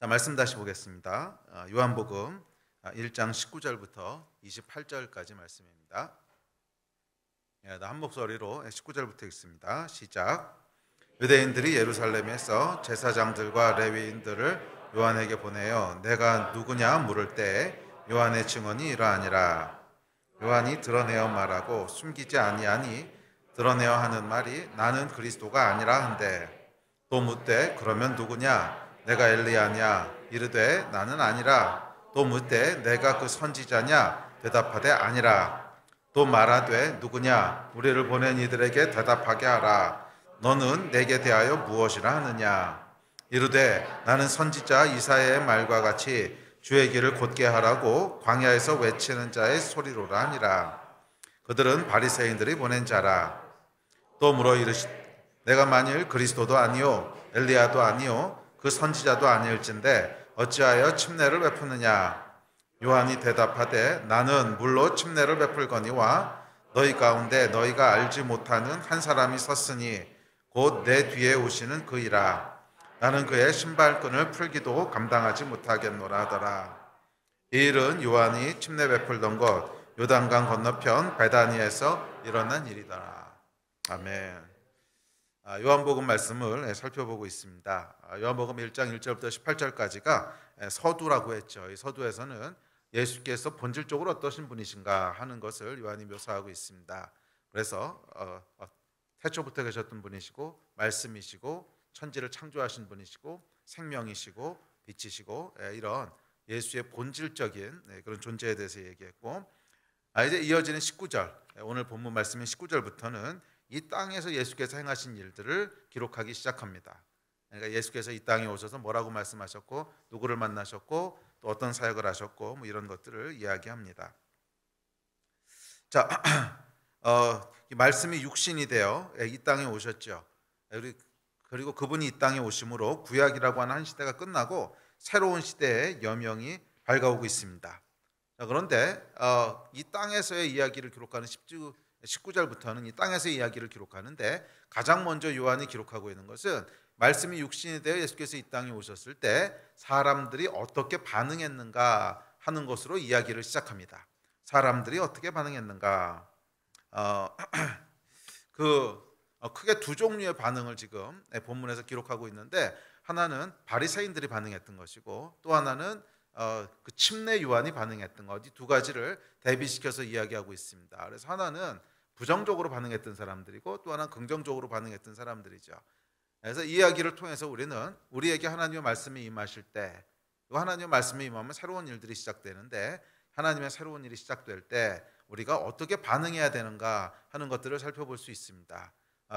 자, 말씀 다시 보겠습니다. 요한복음 1장 19절부터 28절까지 말씀입니다. 한 목소리로 19절부터 읽습니다. 시작. 유대인들이 예루살렘에서 제사장들과 레위인들을 요한에게 보내어 내가 누구냐 물을 때 요한의 증언이 이러하니라. 요한이 드러내어 말하고 숨기지 아니하니 드러내어 하는 말이 나는 그리스도가 아니라 한데, 또 묻되 그러면 누구냐? 내가 엘리야냐? 이르되 나는 아니라. 또 묻되 내가 그 선지자냐? 대답하되 아니라. 또 말하되 누구냐? 우리를 보낸 이들에게 대답하게 하라. 너는 내게 대하여 무엇이라 하느냐? 이르되 나는 선지자 이사야의 말과 같이 주의 길을 곧게 하라고 광야에서 외치는 자의 소리로라 하니라. 그들은 바리새인들이 보낸 자라. 또 물어 이르시되 내가 만일 그리스도도 아니요 엘리야도 아니요 그 선지자도 아니일진데 어찌하여 침례를 베푸느냐? 요한이 대답하되 나는 물로 침례를 베풀거니와 너희 가운데 너희가 알지 못하는 한 사람이 섰으니 곧 내 뒤에 오시는 그이라. 나는 그의 신발끈을 풀기도 감당하지 못하겠노라 하더라. 이 일은 요한이 침례 베풀던 곳 요단강 건너편 베다니에서 일어난 일이더라. 아멘. 요한복음 말씀을 살펴보고 있습니다. 요한복음 1장 1절부터 18절까지가 서두라고 했죠. 이 서두에서는 예수께서 본질적으로 어떠신 분이신가 하는 것을 요한이 묘사하고 있습니다. 그래서 태초부터 계셨던 분이시고 말씀이시고 천지를 창조하신 분이시고 생명이시고 빛이시고 이런 예수의 본질적인 그런 존재에 대해서 얘기했고, 이제 이어지는 19절, 오늘 본문 말씀인 19절부터는 이 땅에서 예수께서 행하신 일들을 기록하기 시작합니다. 그러니까 예수께서 이 땅에 오셔서 뭐라고 말씀하셨고 누구를 만나셨고 또 어떤 사역을 하셨고 뭐 이런 것들을 이야기합니다. 자, 이 말씀이 육신이 되어 이 땅에 오셨죠. 그리고 그분이 이 땅에 오심으로 구약이라고 하는 한 시대가 끝나고 새로운 시대의 여명이 밝아오고 있습니다. 자, 그런데 이 땅에서의 이야기를 기록하는 19절부터는 이 땅에서의 이야기를 기록하는데, 가장 먼저 요한이 기록하고 있는 것은 말씀이 육신이 되어 예수께서 이 땅에 오셨을 때 사람들이 어떻게 반응했는가 하는 것으로 이야기를 시작합니다. 사람들이 어떻게 반응했는가? 크게 두 종류의 반응을 지금 본문에서 기록하고 있는데, 하나는 바리새인들이 반응했던 것이고 또 하나는 그 침례 요한이 반응했던 것, 이 두 가지를 대비시켜서 이야기하고 있습니다. 그래서 하나는 부정적으로 반응했던 사람들이고 또 하나는 긍정적으로 반응했던 사람들이죠. 그래서 이 이야기를 통해서 우리는 우리에게 하나님의 말씀이 임하실 때, 하나님의 말씀이 임하면 새로운 일들이 시작되는데, 하나님의 새로운 일이 시작될 때 우리가 어떻게 반응해야 되는가 하는 것들을 살펴볼 수 있습니다.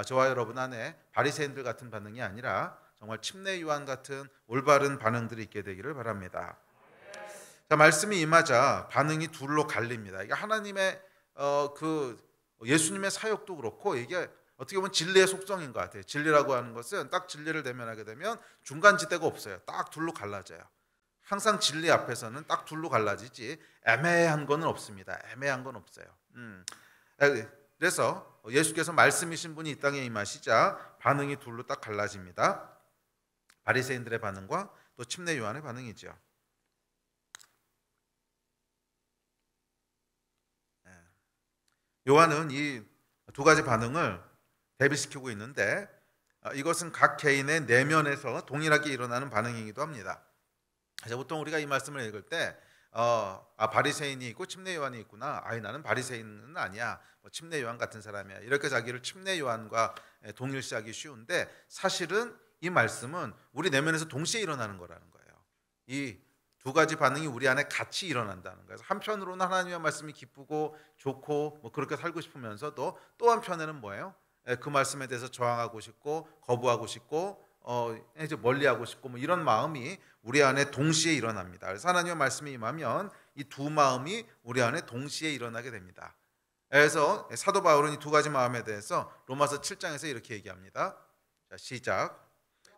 저와 여러분 안에 바리새인들 같은 반응이 아니라 정말 침례 요한 같은 올바른 반응들이 있게 되기를 바랍니다. 자, 말씀이 임하자 반응이 둘로 갈립니다. 이게 하나님의 예수님의 사역도 그렇고 이게 어떻게 보면 진리의 속성인 것 같아요. 진리라고 하는 것은 딱 진리를 대면하게 되면 중간지대가 없어요. 딱 둘로 갈라져요. 항상 진리 앞에서는 딱 둘로 갈라지지 애매한 건 없습니다. 애매한 건 없어요. 그래서 예수께서 말씀이신 분이 이 땅에 임하시자 반응이 둘로 딱 갈라집니다. 바리새인들의 반응과 또 침례 요한의 반응이죠. 요한은 이 두 가지 반응을 대비시키고 있는데, 이것은 각 개인의 내면에서 동일하게 일어나는 반응이기도 합니다. 그래서 보통 우리가 이 말씀을 읽을 때 바리새인이 있고 침례 요한이 있구나. 나는 바리새인은 아니야. 침례 요한 같은 사람이야. 이렇게 자기를 침례 요한과 동일시하기 쉬운데, 사실은 이 말씀은 우리 내면에서 동시에 일어나는 거라는 거예요. 이 두 가지 반응이 우리 안에 같이 일어난다는 거예요. 한편으로는 하나님의 말씀이 기쁘고 좋고 그렇게 살고 싶으면서도 또 한편에는 뭐예요? 그 말씀에 대해서 저항하고 싶고 거부하고 싶고 이제 멀리하고 싶고 이런 마음이 우리 안에 동시에 일어납니다. 그래서 하나님의 말씀이 임하면 이 두 마음이 우리 안에 동시에 일어나게 됩니다. 그래서 사도 바울은 이 두 가지 마음에 대해서 로마서 7장에서 이렇게 얘기합니다. 자, 시작.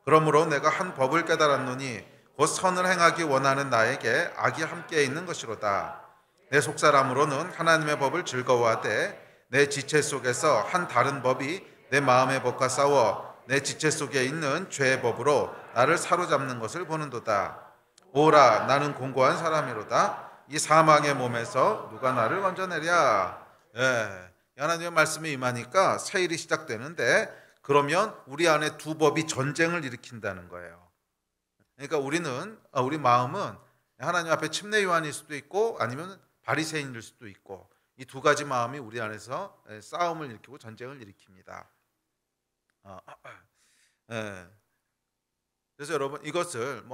그러므로 내가 한 법을 깨달았노니 곧 선을 행하기 원하는 나에게 악이 함께 있는 것이로다. 내 속사람으로는 하나님의 법을 즐거워하되 내 지체 속에서 한 다른 법이 내 마음의 법과 싸워 내 지체 속에 있는 죄의 법으로 나를 사로잡는 것을 보는도다. 오라 나는 공고한 사람이로다. 이 사망의 몸에서 누가 나를 건져내랴. 예, 하나님의 말씀이 임하니까 새 일이 시작되는데, 그러면 우리 안에 두 법이 전쟁을 일으킨다는 거예요. 그러니까 우리 마음은 하나님 앞에 침례 요한일 수도 있고 아니면 바리새인일 수도 있고, 이 두 가지 마음이 우리 안에서 싸움을 일으키고 전쟁을 일으킵니다. 그래서 여러분, 이것을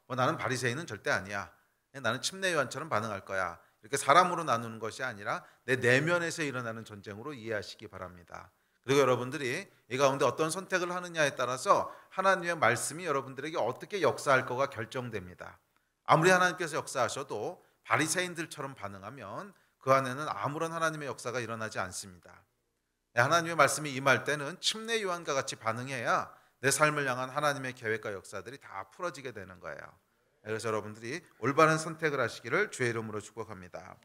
나는 바리새인은 절대 아니야, 나는 침례 요한처럼 반응할 거야, 이렇게 사람으로 나누는 것이 아니라 내 내면에서 일어나는 전쟁으로 이해하시기 바랍니다. 그리고 여러분들이 이 가운데 어떤 선택을 하느냐에 따라서 하나님의 말씀이 여러분들에게 어떻게 역사할 거가 결정됩니다. 아무리 하나님께서 역사하셔도 바리새인들처럼 반응하면 그 안에는 아무런 하나님의 역사가 일어나지 않습니다. 하나님의 말씀이 임할 때는 침례 요한과 같이 반응해야 내 삶을 향한 하나님의 계획과 역사들이 다 풀어지게 되는 거예요. 그래서 여러분들이 올바른 선택을 하시기를 주의 이름으로 축복합니다.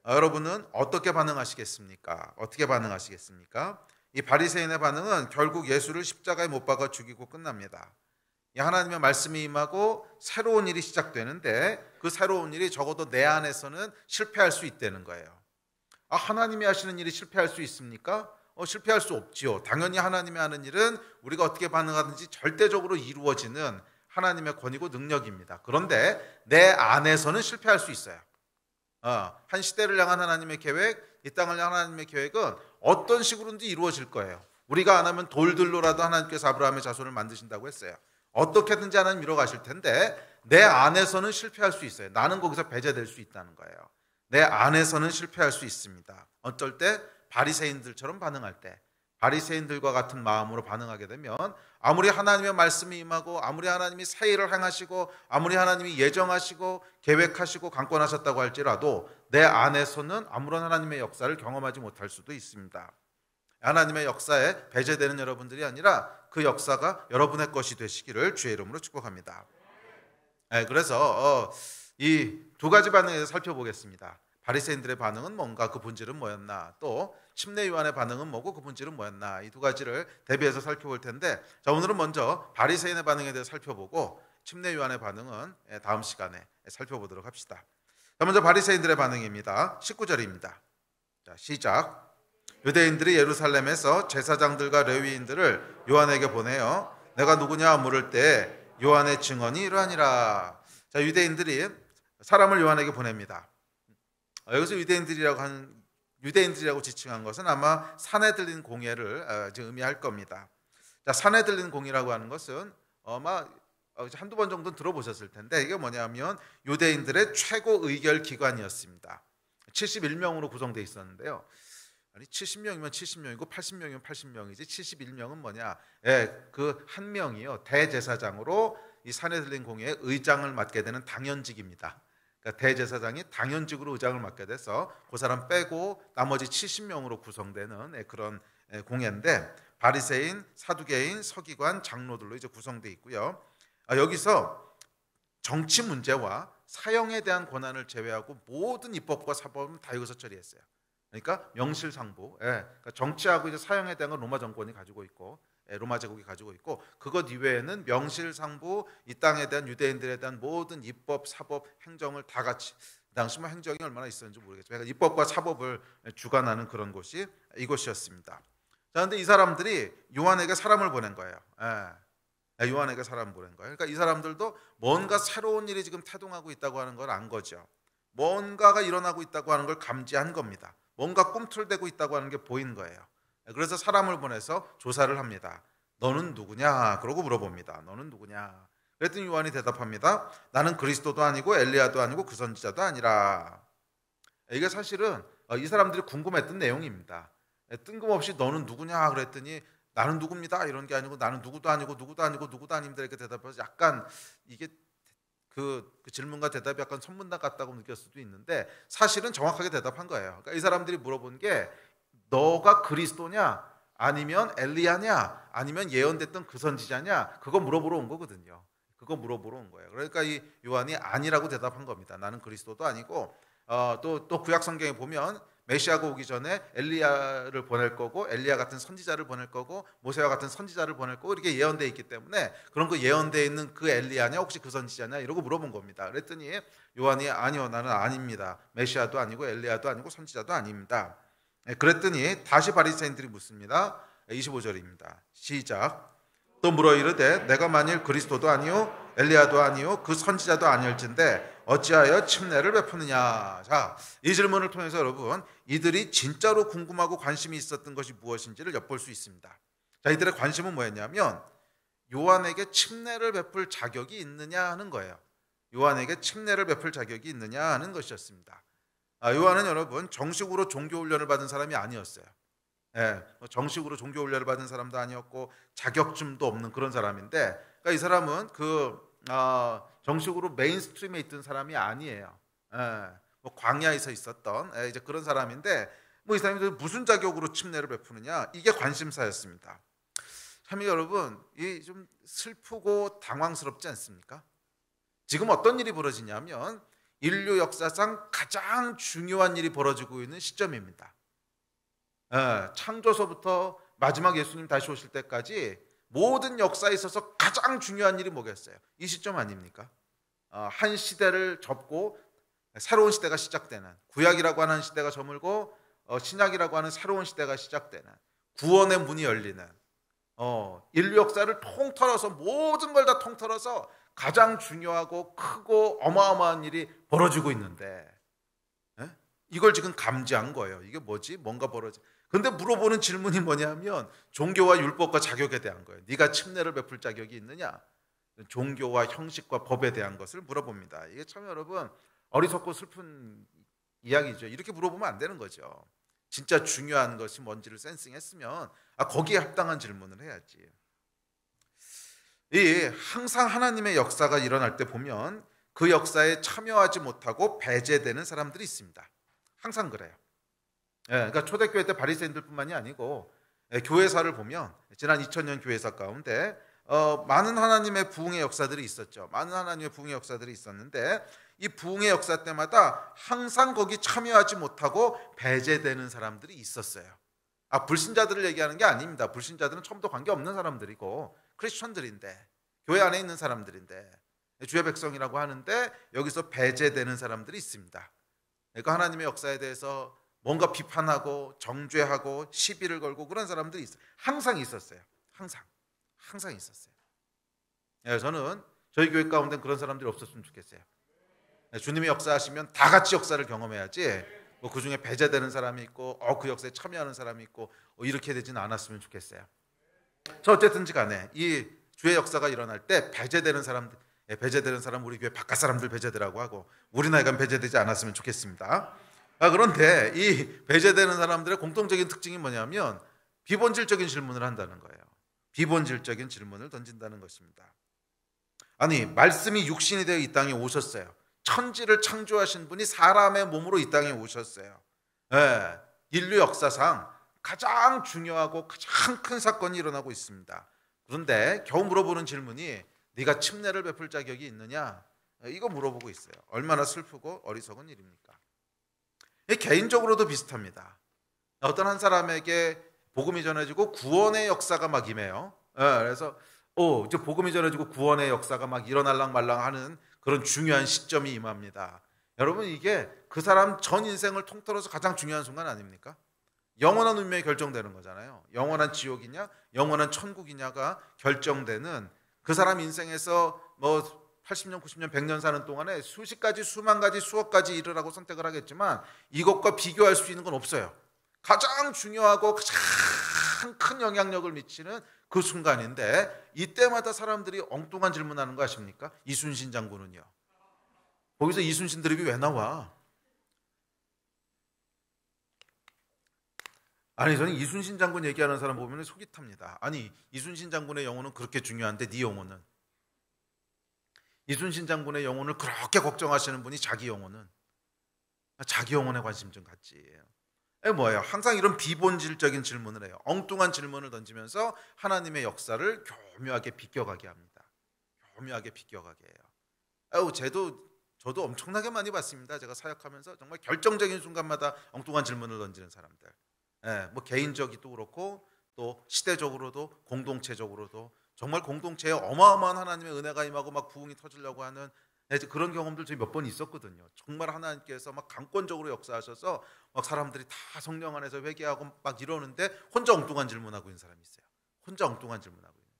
여러분은 어떻게 반응하시겠습니까? 어떻게 반응하시겠습니까? 이 바리새인의 반응은 결국 예수를 십자가에 못 박아 죽이고 끝납니다. 하나님의 말씀이 임하고 새로운 일이 시작되는데, 그 새로운 일이 적어도 내 안에서는 실패할 수 있다는 거예요. 하나님이 하시는 일이 실패할 수 있습니까? 실패할 수 없지요. 당연히 하나님이 하는 일은 우리가 어떻게 반응하든지 절대적으로 이루어지는 하나님의 권위고 능력입니다. 그런데 내 안에서는 실패할 수 있어요. 한 시대를 향한 하나님의 계획, 이 땅을 향한 하나님의 계획은 어떤 식으로든지 이루어질 거예요. 우리가 안 하면 돌들로라도 하나님께서 아브라함의 자손을 만드신다고 했어요. 어떻게든지 하나님 이뤄가실 텐데 내 안에서는 실패할 수 있어요. 나는 거기서 배제될 수 있다는 거예요. 내 안에서는 실패할 수 있습니다. 어쩔 때 바리새인들처럼 반응할 때, 바리새인들과 같은 마음으로 반응하게 되면 아무리 하나님의 말씀이 임하고 아무리 하나님이 새 일을 행하시고 아무리 하나님이 예정하시고 계획하시고 강권하셨다고 할지라도 내 안에서는 아무런 하나님의 역사를 경험하지 못할 수도 있습니다. 하나님의 역사에 배제되는 여러분들이 아니라 그 역사가 여러분의 것이 되시기를 주의 이름으로 축복합니다. 그래서 이 두 가지 반응에 대해서 살펴보겠습니다. 바리새인들의 반응은 뭔가, 그 본질은 뭐였나, 또 침례 요한의 반응은 뭐고 그 본질은 뭐였나, 이 두 가지를 대비해서 살펴볼 텐데, 자, 오늘은 먼저 바리새인의 반응에 대해서 살펴보고 침례 요한의 반응은 다음 시간에 살펴보도록 합시다. 자, 먼저 바리새인들의 반응입니다. 19절입니다. 자, 시작. 유대인들이 예루살렘에서 제사장들과 레위인들을 요한에게 보내어 내가 누구냐 물을 때 요한의 증언이 이러하니라. 자, 유대인들이 사람을 요한에게 보냅니다. 여기서 유대인들이라고 지칭한 것은 아마 산헤들린 공회를 의미할 겁니다. 자, 산헤들린 공회라고 하는 것은 아마 한두 번 정도는 들어보셨을 텐데, 이게 뭐냐면 유대인들의 최고 의결 기관이었습니다. 71명으로 구성되어 있었는데요. 아니 70명이면 70명이고 80명이면 80명이지 71명은 뭐냐? 그 한 명이요, 대제사장으로 이 산헤들린 공회의 의장을 맡게 되는 당연직입니다. 그러니까 대제사장이 당연직으로 의장을 맡게 돼서 그 사람 빼고 나머지 70명으로 구성되는 그런 공회인데, 바리새인, 사두개인, 서기관, 장로들로 이제 구성되어 있고요. 여기서 정치 문제와 사형에 대한 권한을 제외하고 모든 입법과 사법은 다 여기서 처리했어요. 그러니까 명실상부, 그러니까 정치하고 이제 사형에 대한 건 로마 정권이 가지고 있고, 로마 제국이 가지고 있고, 그것 이외에는 명실상부 이 땅에 대한 유대인들에 대한 모든 입법, 사법, 행정을 다 같이, 그 당시 뭐 행정이 얼마나 있었는지 모르겠지만 입법과 사법을 주관하는 그런 곳이 이곳이었습니다. 자, 그런데 이 사람들이 요한에게 사람을 보낸 거예요. 요한에게 사람을 보낸 거예요. 그러니까 이 사람들도 뭔가 새로운 일이 지금 태동하고 있다고 하는 걸 안 거죠. 뭔가가 일어나고 있다고 하는 걸 감지한 겁니다. 뭔가 꿈틀대고 있다고 하는 게 보인 거예요. 그래서 사람을 보내서 조사를 합니다. 너는 누구냐? 그러고 물어봅니다. 너는 누구냐? 그랬더니 요한이 대답합니다. 나는 그리스도도 아니고 엘리야도 아니고 그 선지자도 아니라. 이게 사실은 이 사람들이 궁금했던 내용입니다. 뜬금없이 너는 누구냐? 그랬더니 나는 누굽니다. 이런 게 아니고 나는 누구도 아니고 누구도 아니고 누구도 아닙니다. 이렇게 대답해서 약간 이게 그 질문과 대답이 약간 선문답 같다고 느꼈을 수도 있는데, 사실은 정확하게 대답한 거예요. 그러니까 이 사람들이 물어본 게 너가 그리스도냐, 아니면 엘리야냐, 아니면 예언됐던 그 선지자냐, 그거 물어보러 온 거거든요. 그거 물어보러 온 거예요. 그러니까 이 요한이 아니라고 대답한 겁니다. 나는 그리스도도 아니고, 또 구약 성경에 보면 메시아가 오기 전에 엘리야를 보낼 거고 엘리야 같은 선지자를 보낼 거고 모세와 같은 선지자를 보낼 거고 이렇게 예언되어 있기 때문에 그런 거 예언되어 있는 그 엘리야냐 혹시 그 선지자냐 이러고 물어본 겁니다. 그랬더니 요한이 아니요 나는 아닙니다. 메시아도 아니고 엘리야도 아니고 선지자도 아닙니다. 그랬더니 다시 바리새인들이 묻습니다. 25절입니다. 시작. 또 물어 이르되 내가 만일 그리스도도 아니요 엘리야도 아니요 그 선지자도 아닐진데 어찌하여 침례를 베푸느냐. 자, 이 질문을 통해서 여러분 이들이 진짜로 궁금하고 관심이 있었던 것이 무엇인지를 엿볼 수 있습니다. 자, 이들의 관심은 뭐였냐면 요한에게 침례를 베풀 자격이 있느냐 하는 거예요. 요한에게 침례를 베풀 자격이 있느냐 하는 것이었습니다. 요한은 여러분 정식으로 종교훈련을 받은 사람이 아니었어요. 정식으로 종교훈련을 받은 사람도 아니었고 자격증도 없는 그런 사람인데 그러니까 이 사람은 정식으로 메인스트림에 있던 사람이 아니에요. 뭐 광야에서 있었던 이제 그런 사람인데 뭐 이 사람이 무슨 자격으로 침례를 베푸느냐 이게 관심사였습니다. 참 여러분 이 좀 슬프고 당황스럽지 않습니까? 지금 어떤 일이 벌어지냐면 인류 역사상 가장 중요한 일이 벌어지고 있는 시점입니다. 창조서부터 마지막 예수님 다시 오실 때까지 모든 역사에 있어서 가장 중요한 일이 뭐겠어요? 이 시점 아닙니까? 한 시대를 접고 새로운 시대가 시작되는 구약이라고 하는 시대가 저물고 신약이라고 하는 새로운 시대가 시작되는 구원의 문이 열리는 인류 역사를 통틀어서 모든 걸 다 통틀어서 가장 중요하고 크고 어마어마한 일이 벌어지고 있는데 이걸 지금 감지한 거예요. 이게 뭐지? 뭔가 벌어지. 근데 물어보는 질문이 뭐냐면 종교와 율법과 자격에 대한 거예요. 네가 침례를 베풀 자격이 있느냐? 종교와 형식과 법에 대한 것을 물어봅니다. 이게 참 여러분 어리석고 슬픈 이야기죠. 이렇게 물어보면 안 되는 거죠. 진짜 중요한 것이 뭔지를 센싱했으면 거기에 합당한 질문을 해야지. 항상 하나님의 역사가 일어날 때 보면 그 역사에 참여하지 못하고 배제되는 사람들이 있습니다. 항상 그래요. 그러니까 초대교회 때 바리새인들뿐만이 아니고 교회사를 보면 지난 2000년 교회사 가운데 많은 하나님의 부흥의 역사들이 있었죠. 많은 하나님의 부흥의 역사들이 있었는데 이 부흥의 역사 때마다 항상 거기 참여하지 못하고 배제되는 사람들이 있었어요. 불신자들을 얘기하는 게 아닙니다. 불신자들은 처음부터 관계없는 사람들이고 크리스천들인데 교회 안에 있는 사람들인데 주의 백성이라고 하는데 여기서 배제되는 사람들이 있습니다. 그러니까 하나님의 역사에 대해서 뭔가 비판하고 정죄하고 시비를 걸고 그런 사람들이 있어요. 항상 있었어요. 항상 있었어요. 저는 저희 교회 가운데 그런 사람들이 없었으면 좋겠어요. 주님이 역사하시면 다 같이 역사를 경험해야지 뭐 그중에 배제되는 사람이 있고 그 역사에 참여하는 사람이 있고 이렇게 되지는 않았으면 좋겠어요. 저 어쨌든지 간에 이 주의 역사가 일어날 때 배제되는 사람들, 배제되는 사람 우리 교회 바깥 사람들 배제되라고 하고 우리 나이가 배제되지 않았으면 좋겠습니다. 그런데 이 배제되는 사람들의 공통적인 특징이 뭐냐면 비본질적인 질문을 한다는 거예요. 비본질적인 질문을 던진다는 것입니다. 아니 말씀이 육신이 되어 이 땅에 오셨어요. 천지를 창조하신 분이 사람의 몸으로 이 땅에 오셨어요. 인류 역사상 가장 중요하고 가장 큰 사건이 일어나고 있습니다. 그런데 겨우 물어보는 질문이 네가 침례를 베풀 자격이 있느냐? 이거 물어보고 있어요. 얼마나 슬프고 어리석은 일입니까? 개인적으로도 비슷합니다. 어떤 한 사람에게 복음이 전해지고 구원의 역사가 막 임해요. 그래서 이제 복음이 전해지고 구원의 역사가 막 일어날랑 말랑 하는 그런 중요한 시점이 임합니다. 여러분 이게 그 사람 전 인생을 통틀어서 가장 중요한 순간 아닙니까? 영원한 운명이 결정되는 거잖아요. 영원한 지옥이냐 영원한 천국이냐가 결정되는 그 사람 인생에서 뭐 80년, 90년, 100년 사는 동안에 수십 가지, 수만 가지, 수억 가지 일을 하고 선택을 하겠지만 이것과 비교할 수 있는 건 없어요. 가장 중요하고 가장 큰 영향력을 미치는 그 순간인데 이때마다 사람들이 엉뚱한 질문하는 거 아십니까? 이순신 장군은요. 거기서 이순신 드립이 왜 나와? 아니 저는 이순신 장군 얘기하는 사람 보면 속이 탑니다. 아니 이순신 장군의 영혼은 그렇게 중요한데 네 영혼은? 이순신 장군의 영혼을 그렇게 걱정하시는 분이 자기 영혼에 관심 좀 갖지. 뭐예요? 항상 이런 비본질적인 질문을 해요. 엉뚱한 질문을 던지면서 하나님의 역사를 교묘하게 비껴가게 합니다. 교묘하게 비껴가게 해요. 쟤도 저도 엄청나게 많이 봤습니다. 제가 사역하면서 정말 결정적인 순간마다 엉뚱한 질문을 던지는 사람들. 뭐 개인적이도 그렇고 또 시대적으로도 공동체적으로도 정말 공동체에 어마어마한 하나님의 은혜가 임하고 막 부흥이 터지려고 하는 그런 경험들 저희 몇 번 있었거든요. 정말 하나님께서 막 강권적으로 역사하셔서 막 사람들이 다 성령 안에서 회개하고 막 이러는데 혼자 엉뚱한 질문하고 있는 사람이 있어요. 혼자 엉뚱한 질문하고 있는.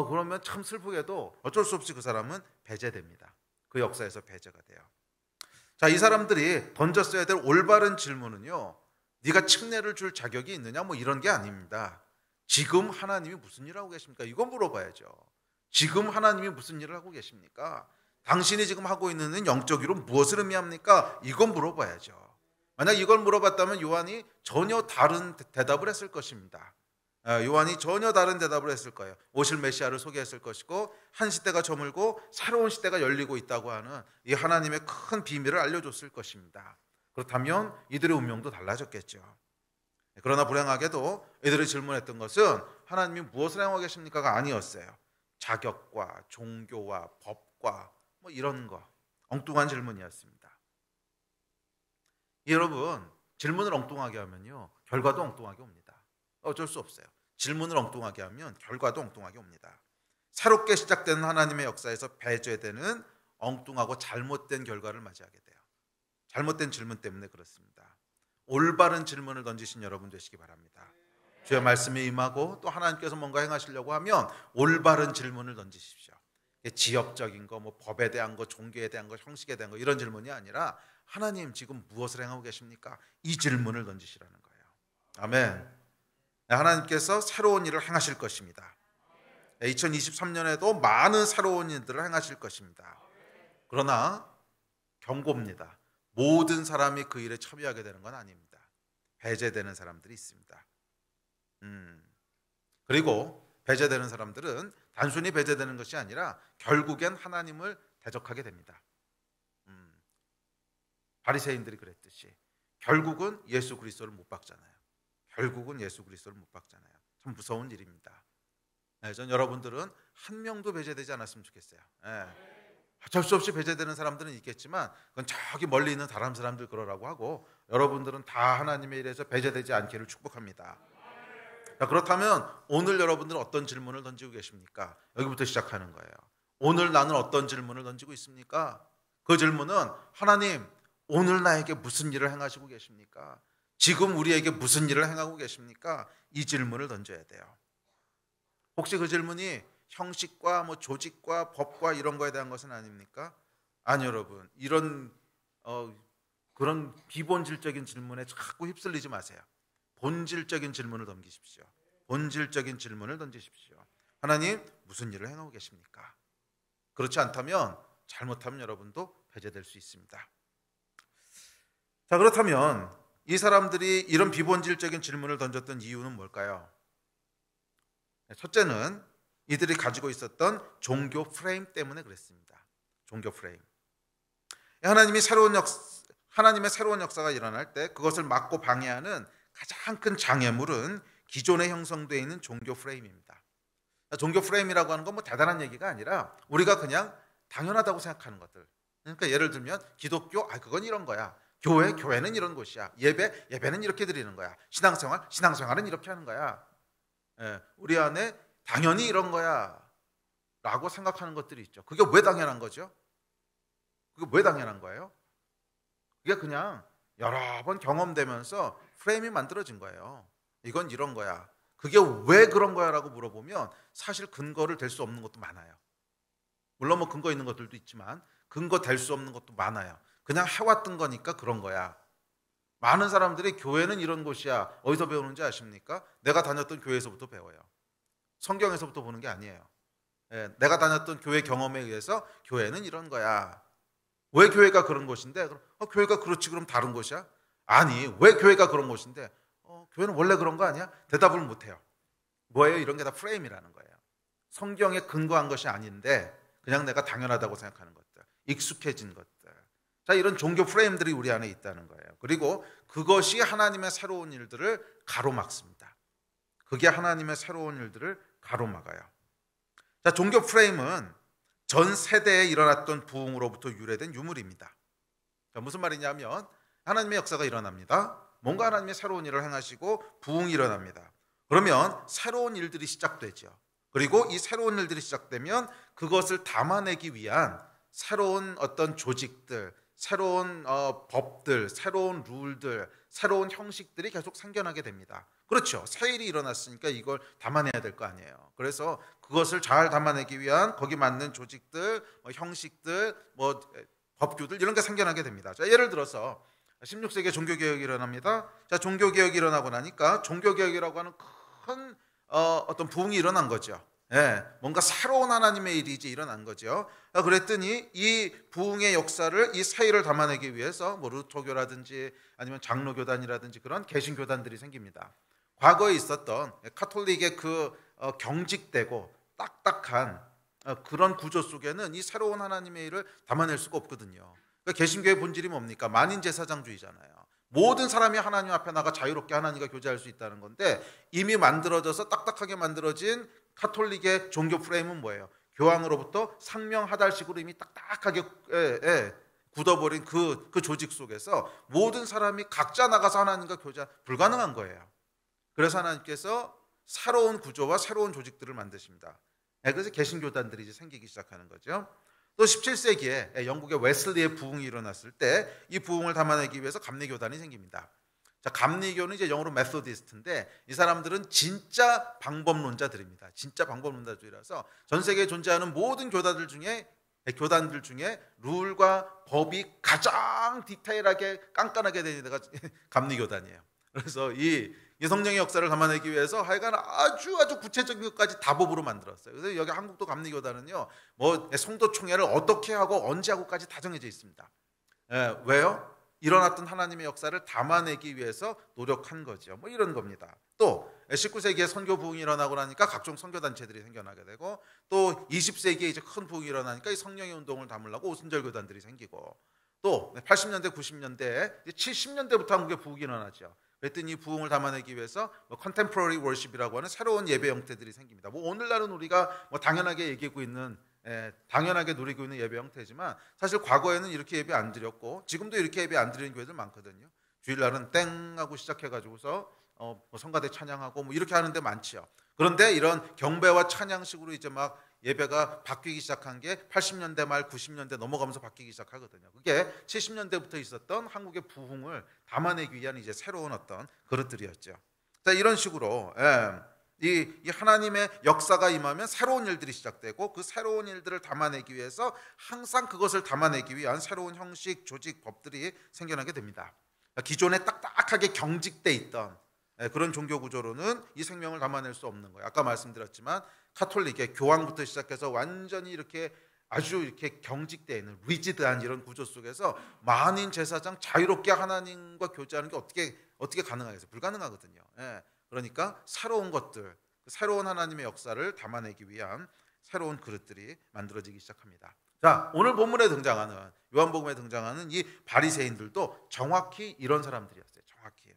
그러면 참 슬프게도 어쩔 수 없이 그 사람은 배제됩니다. 그 역사에서 배제가 돼요. 자, 이 사람들이 던졌어야 될 올바른 질문은요, 네가 층례를 줄 자격이 있느냐 뭐 이런 게 아닙니다. 지금 하나님이 무슨 일을 하고 계십니까? 이건 물어봐야죠. 지금 하나님이 무슨 일을 하고 계십니까? 당신이 지금 하고 있는 일은 영적 이로 무엇을 의미합니까? 이건 물어봐야죠. 만약 이걸 물어봤다면 요한이 전혀 다른 대답을 했을 것입니다. 요한이 전혀 다른 대답을 했을 거예요. 오실 메시아를 소개했을 것이고 한 시대가 저물고 새로운 시대가 열리고 있다고 하는 이 하나님의 큰 비밀을 알려줬을 것입니다. 그렇다면 이들의 운명도 달라졌겠죠. 그러나 불행하게도 이들이 질문했던 것은 하나님이 무엇을 행하고 계십니까가 아니었어요. 자격과 종교와 법과 뭐 이런 거 엉뚱한 질문이었습니다. 여러분, 질문을 엉뚱하게 하면요 결과도 엉뚱하게 옵니다. 어쩔 수 없어요. 질문을 엉뚱하게 하면 결과도 엉뚱하게 옵니다. 새롭게 시작되는 하나님의 역사에서 배제되는 엉뚱하고 잘못된 결과를 맞이하게 돼요. 잘못된 질문 때문에 그렇습니다. 올바른 질문을 던지신 여러분 되시기 바랍니다. 주의 말씀에 임하고 또 하나님께서 뭔가 행하시려고 하면 올바른 질문을 던지십시오. 지역적인 거, 뭐 법에 대한 거, 종교에 대한 거, 형식에 대한 거 이런 질문이 아니라 하나님 지금 무엇을 행하고 계십니까? 이 질문을 던지시라는 거예요. 아멘. 하나님께서 새로운 일을 행하실 것입니다. 2023년에도 많은 새로운 일들을 행하실 것입니다. 그러나 경고입니다. 모든 사람이 그 일에 참여하게 되는 건 아닙니다. 배제되는 사람들이 있습니다. 그리고 배제되는 사람들은 단순히 배제되는 것이 아니라 결국엔 하나님을 대적하게 됩니다. 바리새인들이 그랬듯이 결국은 예수 그리스도를 못 박잖아요. 결국은 예수 그리스도를 못 박잖아요. 참 무서운 일입니다. 전 여러분들은 한 명도 배제되지 않았으면 좋겠어요. 어쩔 수 없이 배제되는 사람들은 있겠지만 그건 저기 멀리 있는 다른 사람들 그러라고 하고 여러분들은 다 하나님의 일에서 배제되지 않기를 축복합니다. 자, 그렇다면 오늘 여러분들은 어떤 질문을 던지고 계십니까? 여기부터 시작하는 거예요. 오늘 나는 어떤 질문을 던지고 있습니까? 그 질문은 하나님 오늘 나에게 무슨 일을 행하시고 계십니까? 지금 우리에게 무슨 일을 행하고 계십니까? 이 질문을 던져야 돼요. 혹시 그 질문이 형식과 뭐 조직과 법과 이런 거에 대한 것은 아닙니까? 아니 여러분, 이런 그런 비본질적인 질문에 자꾸 휩쓸리지 마세요. 본질적인 질문을 던지십시오. 본질적인 질문을 던지십시오. 하나님 무슨 일을 행하고 계십니까? 그렇지 않다면 잘못하면 여러분도 배제될 수 있습니다. 자, 그렇다면 이 사람들이 이런 비본질적인 질문을 던졌던 이유는 뭘까요? 첫째는 이들이 가지고 있었던 종교 프레임 때문에 그랬습니다. 종교 프레임. 하나님의 새로운 역사가 일어날 때 그것을 막고 방해하는 가장 큰 장애물은 기존에 형성되어 있는 종교 프레임입니다. 종교 프레임이라고 하는 건 뭐 대단한 얘기가 아니라 우리가 그냥 당연하다고 생각하는 것들. 그러니까 예를 들면 기독교, 그건 이런 거야. 교회는 이런 곳이야. 예배는 이렇게 드리는 거야. 신앙생활은 이렇게 하는 거야. 우리 안에 당연히 이런 거야 라고 생각하는 것들이 있죠. 그게 왜 당연한 거죠? 그게 왜 당연한 거예요? 그게 그냥 여러 번 경험되면서 프레임이 만들어진 거예요. 이건 이런 거야. 그게 왜 그런 거야 라고 물어보면 사실 근거를 댈 수 없는 것도 많아요. 물론 뭐 근거 있는 것들도 있지만 근거 댈 수 없는 것도 많아요. 그냥 해왔던 거니까 그런 거야. 많은 사람들이 교회는 이런 곳이야. 어디서 배우는지 아십니까? 내가 다녔던 교회에서부터 배워요. 성경에서부터 보는 게 아니에요. 내가 다녔던 교회 경험에 의해서 교회는 이런 거야. 왜 교회가 그런 곳인데? 교회가 그렇지 그럼 다른 곳이야? 아니, 왜 교회가 그런 곳인데? 교회는 원래 그런 거 아니야? 대답을 못해요. 뭐예요? 이런 게 다 프레임이라는 거예요. 성경에 근거한 것이 아닌데 그냥 내가 당연하다고 생각하는 것들, 익숙해진 것들. 자, 이런 종교 프레임들이 우리 안에 있다는 거예요. 그리고 그것이 하나님의 새로운 일들을 가로막습니다. 그게 하나님의 새로운 일들을 가로막아요. 자, 종교 프레임은 전 세대에 일어났던 부흥으로부터 유래된 유물입니다. 무슨 말이냐면 하나님의 역사가 일어납니다. 뭔가 하나님의 새로운 일을 행하시고 부흥이 일어납니다. 그러면 새로운 일들이 시작되죠. 그리고 이 새로운 일들이 시작되면 그것을 담아내기 위한 새로운 어떤 조직들, 새로운 법들, 새로운 룰들, 새로운 형식들이 계속 생겨나게 됩니다. 그렇죠. 새 일이 일어났으니까 이걸 담아내야 될 거 아니에요. 그래서 그것을 잘 담아내기 위한 거기 맞는 조직들, 형식들, 법규들 이런 게 생겨나게 됩니다. 자, 예를 들어서 16세기에 종교개혁이 일어납니다. 자, 종교개혁이 일어나고 나니까 종교개혁이라고 하는 큰 어떤 부흥이 일어난 거죠. 예, 뭔가 새로운 하나님의 일이 이제 일어난 거죠. 그랬더니 이 부흥의 역사를 이 새 일을 담아내기 위해서 루터교라든지 아니면 장로교단이라든지 그런 개신교단들이 생깁니다. 과거에 있었던 카톨릭의 그 경직되고 딱딱한 그런 구조 속에는 이 새로운 하나님의 일을 담아낼 수가 없거든요. 그러니까 개신교의 본질이 뭡니까? 만인제사장주의잖아요. 모든 사람이 하나님 앞에 나가 자유롭게 하나님과 교제할 수 있다는 건데 이미 만들어져서 딱딱하게 만들어진 카톨릭의 종교 프레임은 뭐예요? 교황으로부터 상명하달식으로 이미 딱딱하게 굳어버린 그 조직 속에서 모든 사람이 각자 나가서 하나님과 교제 불가능한 거예요. 그래서 하나님께서 새로운 구조와 새로운 조직들을 만드십니다. 그래서 개신교단들이 이제 생기기 시작하는 거죠. 또 17세기에 영국의 웨슬리의 부흥이 일어났을 때 이 부흥을 담아내기 위해서 감리교단이 생깁니다. 자, 감리교는 이제 영어로 메소디스트인데 이 사람들은 진짜 방법론자들입니다. 진짜 방법론자주의라서 전 세계에 존재하는 모든 교단들 중에 룰과 법이 가장 디테일하게 깐깐하게 되는 데가 감리교단이에요. 그래서 이 성령의 역사를 담아내기 위해서 하여간 아주 구체적인 것까지 다 법으로 만들었어요. 그래서 여기 한국도 감리교단은요, 성도 총회를 어떻게 하고 언제 하고까지 다 정해져 있습니다. 왜요? 일어났던 하나님의 역사를 담아내기 위해서 노력한 거죠. 이런 겁니다. 또 19세기에 선교 부흥이 일어나고 나니까 각종 선교 단체들이 생겨나게 되고 또 20세기에 이제 큰 부흥이 일어나니까 이 성령의 운동을 담으려고 오순절 교단들이 생기고 또 80년대, 90년대, 70년대부터 한국에 부흥이 일어나죠. 그랬더니 이 부흥을 담아내기 위해서 컨템포러리 워십이라고 하는 새로운 예배 형태들이 생깁니다. 오늘날은 우리가 당연하게 얘기하고 있는 당연하게 누리고 있는 예배 형태지만 사실 과거에는 이렇게 예배 안 드렸고 지금도 이렇게 예배 안 드리는 교회들 많거든요. 주일날은 땡 하고 시작해가지고서 성가대 찬양하고 이렇게 하는 데 많지요. 그런데 이런 경배와 찬양식으로 이제 막 예배가 바뀌기 시작한 게 80년대 말 90년대 넘어가면서 바뀌기 시작하거든요. 그게 70년대부터 있었던 한국의 부흥을 담아내기 위한 이제 새로운 어떤 그릇들이었죠. 자, 이런 식으로 이 하나님의 역사가 임하면 새로운 일들이 시작되고 그 새로운 일들을 담아내기 위해서 항상 그것을 담아내기 위한 새로운 형식, 조직, 법들이 생겨나게 됩니다. 기존에 딱딱하게 경직돼 있던 그런 종교 구조로는 이 생명을 담아낼 수 없는 거예요. 아까 말씀드렸지만 카톨릭의 교황부터 시작해서 완전히 이렇게 아주 이렇게 경직되어 있는 리지드한 이런 구조 속에서 만인 제사장 자유롭게 하나님과 교제하는 게 어떻게 가능하겠어요? 불가능하거든요. 그러니까 새로운 것들, 새로운 하나님의 역사를 담아내기 위한 새로운 그릇들이 만들어지기 시작합니다. 자, 오늘 본문에 등장하는 요한복음에 등장하는 이 바리새인들도 정확히 이런 사람들이었어요. 정확히.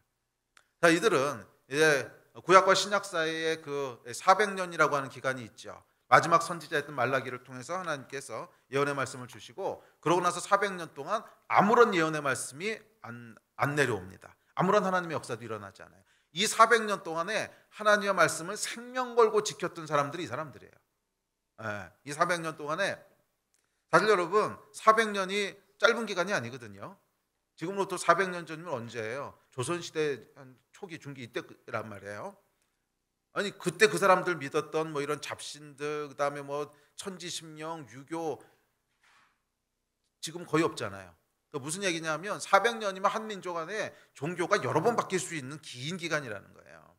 자, 이들은 이제 구약과 신약 사이에 그 400년이라고 하는 기간이 있죠. 마지막 선지자였던 말라기를 통해서 하나님께서 예언의 말씀을 주시고 그러고 나서 400년 동안 아무런 예언의 말씀이 안 내려옵니다. 아무런 하나님의 역사도 일어나지 않아요. 이 400년 동안에 하나님의 말씀을 생명 걸고 지켰던 사람들이 이 사람들이에요. 이 400년 동안에 사실 여러분 400년이 짧은 기간이 아니거든요. 지금으로부터 400년 전이면 언제예요? 조선시대 초기 중기 이때란 말이에요. 아니 그때 그 사람들 믿었던 이런 잡신들, 그다음에 천지심령, 유교 지금 거의 없잖아요. 무슨 얘기냐면 400년이면 한 민족 안에 종교가 여러 번 바뀔 수 있는 긴 기간이라는 거예요.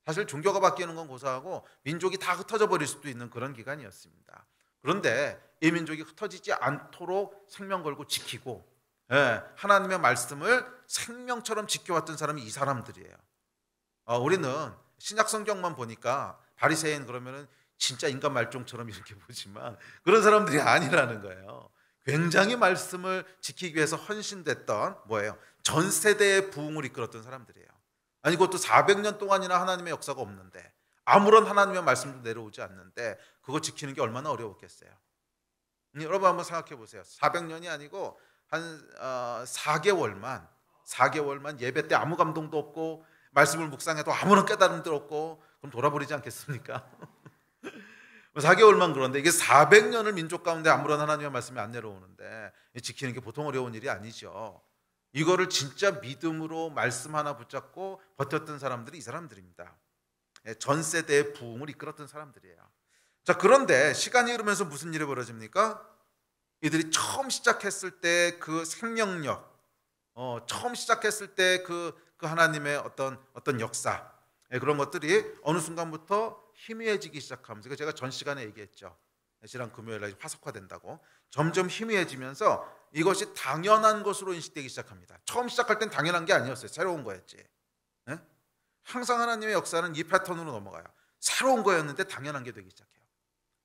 사실 종교가 바뀌는 건 고사하고 민족이 다 흩어져 버릴 수도 있는 그런 기간이었습니다. 그런데 이 민족이 흩어지지 않도록 생명 걸고 지키고 하나님의 말씀을 생명처럼 지켜왔던 사람이 이 사람들이에요. 우리는 신약 성경만 보니까 바리새인 그러면은 진짜 인간 말종처럼 이렇게 보지만 그런 사람들이 아니라는 거예요. 굉장히 말씀을 지키기 위해서 헌신됐던 전 세대의 부흥을 이끌었던 사람들이에요. 아니 그것도 400년 동안이나 하나님의 역사가 없는데 아무런 하나님의 말씀도 내려오지 않는데 그거 지키는 게 얼마나 어려웠겠어요. 여러분 한번 생각해 보세요. 400년이 아니고 한 4개월만 예배 때 아무 감동도 없고 말씀을 묵상해도 아무런 깨달음도 없고 그럼 돌아버리지 않겠습니까? 4개월만 그런데 이게 400년을 민족 가운데 아무런 하나님의 말씀이 안 내려오는데 지키는 게 보통 어려운 일이 아니죠. 이거를 진짜 믿음으로 말씀 하나 붙잡고 버텼던 사람들이 이 사람들입니다. 전 세대의 부흥을 이끌었던 사람들이에요. 자, 그런데 시간이 흐르면서 무슨 일이 벌어집니까? 이들이 처음 시작했을 때 그 생명력, 처음 시작했을 때 그 하나님의 어떤 역사, 그런 것들이 어느 순간부터 희미해지기 시작하면서 제가 전 시간에 얘기했죠. 지난 금요일에 화석화된다고. 점점 희미해지면서 이것이 당연한 것으로 인식되기 시작합니다. 처음 시작할 땐 당연한 게 아니었어요. 새로운 거였지. 네? 항상 하나님의 역사는 이 패턴으로 넘어가요. 새로운 거였는데 당연한 게 되기 시작해요.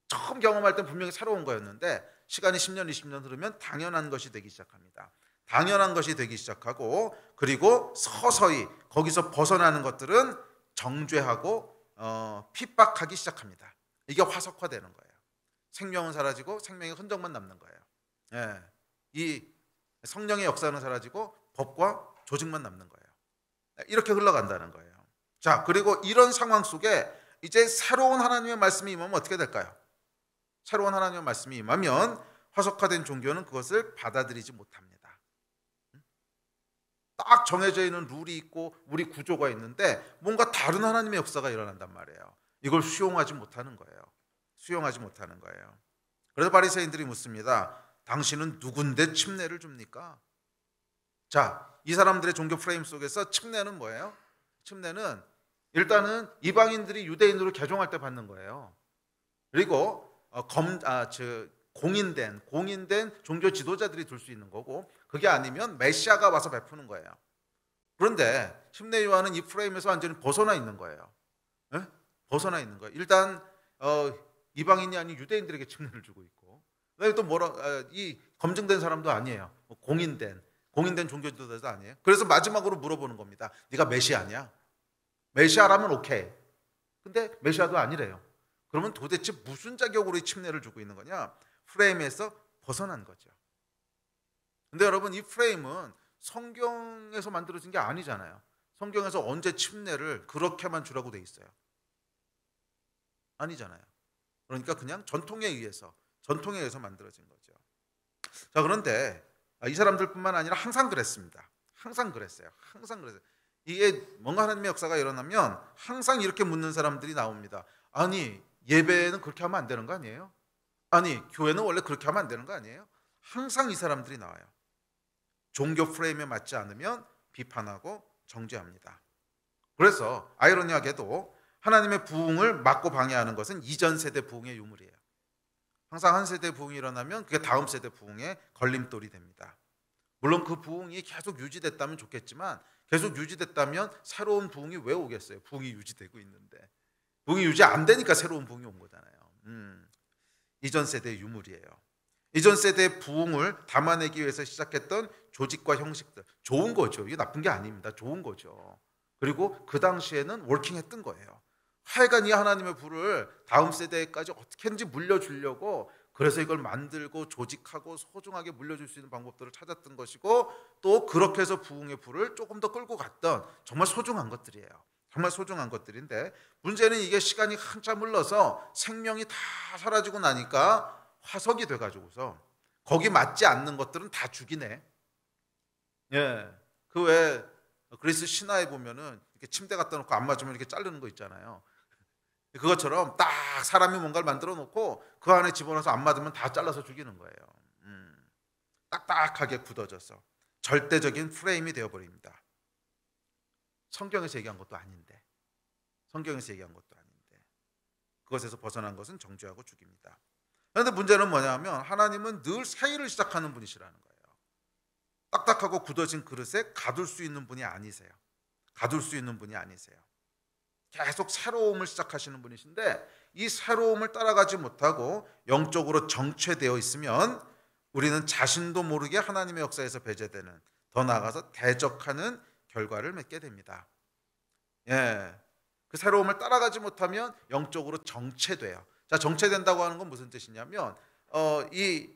처음 경험할 땐 분명히 새로운 거였는데 시간이 10년, 20년 흐르면 당연한 것이 되기 시작합니다. 당연한 것이 되기 시작하고 그리고 서서히 거기서 벗어나는 것들은 정죄하고 핍박하기 시작합니다. 이게 화석화되는 거예요. 생명은 사라지고 생명의 흔적만 남는 거예요. 예. 이 성령의 역사는 사라지고 법과 조직만 남는 거예요. 이렇게 흘러간다는 거예요. 자, 그리고 이런 상황 속에 이제 새로운 하나님의 말씀이 임하면 어떻게 될까요? 새로운 하나님의 말씀이 임하면 화석화된 종교는 그것을 받아들이지 못합니다. 딱 정해져 있는 룰이 있고 우리 구조가 있는데 뭔가 다른 하나님의 역사가 일어난단 말이에요. 이걸 수용하지 못하는 거예요. 수용하지 못하는 거예요. 그래서 바리새인들이 묻습니다. 당신은 누군데 침례를 줍니까? 자, 이 사람들의 종교 프레임 속에서 침례는 뭐예요? 침례는 일단은 이방인들이 유대인으로 개종할 때 받는 거예요. 그리고 공인된 종교 지도자들이 둘 수 있는 거고 그게 아니면 메시아가 와서 베푸는 거예요. 그런데 침례 요한은 이 프레임에서 완전히 벗어나 있는 거예요. 네? 벗어나 있는 거예요. 일단 이방인이 아닌 유대인들에게 침례를 주고 있고 또 이 검증된 사람도 아니에요. 공인된 종교 지도자도 아니에요. 그래서 마지막으로 물어보는 겁니다. 네가 메시아냐? 메시아라면 오케이. 근데 메시아도 아니래요. 그러면 도대체 무슨 자격으로 이 침례를 주고 있는 거냐? 프레임에서 벗어난 거죠. 근데 여러분 이 프레임은 성경에서 만들어진 게 아니잖아요. 성경에서 언제 침례를 그렇게만 주라고 돼 있어요? 아니잖아요. 그러니까 그냥 전통에 의해서 만들어진 거죠. 자, 그런데 이 사람들뿐만 아니라 항상 그랬습니다. 항상 그랬어요. 이게 뭔가 하나님의 역사가 일어나면 항상 이렇게 묻는 사람들이 나옵니다. 아니, 예배는 그렇게 하면 안 되는 거 아니에요? 아니, 교회는 원래 그렇게 하면 안 되는 거 아니에요? 항상 이 사람들이 나와요. 종교 프레임에 맞지 않으면 비판하고 정죄합니다. 그래서 아이러니하게도 하나님의 부흥을 막고 방해하는 것은 이전 세대 부흥의 유물이에요. 항상 한 세대 부흥이 일어나면 그게 다음 세대 부흥의 걸림돌이 됩니다. 물론 그 부흥이 계속 유지됐다면 좋겠지만 계속 유지됐다면 새로운 부흥이 왜 오겠어요? 부흥이 유지되고 있는데. 부흥이 유지 안 되니까 새로운 부흥이 온 거잖아요. 이전 세대의 유물이에요. 이전 세대의 부흥을 담아내기 위해서 시작했던 조직과 형식들. 좋은 거죠. 이게 나쁜 게 아닙니다. 좋은 거죠. 그리고 그 당시에는 워킹했던 거예요. 하여간 이 하나님의 불을 다음 세대까지 어떻게든지 물려주려고 그래서 이걸 만들고 조직하고 소중하게 물려줄 수 있는 방법들을 찾았던 것이고 또 그렇게 해서 부흥의 불을 조금 더 끌고 갔던 정말 소중한 것들이에요. 정말 소중한 것들인데 문제는 이게 시간이 한참 흘러서 생명이 다 사라지고 나니까 화석이 돼가지고서 거기 맞지 않는 것들은 다 죽이네. 예, 그 왜 그리스 신화에 보면은 이렇게 침대 갖다 놓고 안 맞으면 이렇게 자르는 거 있잖아요. 그것처럼 딱 사람이 뭔가를 만들어 놓고 그 안에 집어넣어서 안 맞으면 다 잘라서 죽이는 거예요. 딱딱하게 굳어져서 절대적인 프레임이 되어버립니다. 성경에서 얘기한 것도 아닌데 그것에서 벗어난 것은 정죄하고 죽입니다. 그런데 문제는 뭐냐면 하나님은 늘 새 일을 시작하는 분이시라는 거예요. 딱딱하고 굳어진 그릇에 가둘 수 있는 분이 아니세요. 계속 새로움을 시작하시는 분이신데 이 새로움을 따라가지 못하고 영적으로 정체되어 있으면 우리는 자신도 모르게 하나님의 역사에서 배제되는, 더 나아가서 대적하는 결과를 맺게 됩니다. 예, 그 새로움을 따라가지 못하면 영적으로 정체돼요. 자, 정체된다고 하는 건 무슨 뜻이냐면 이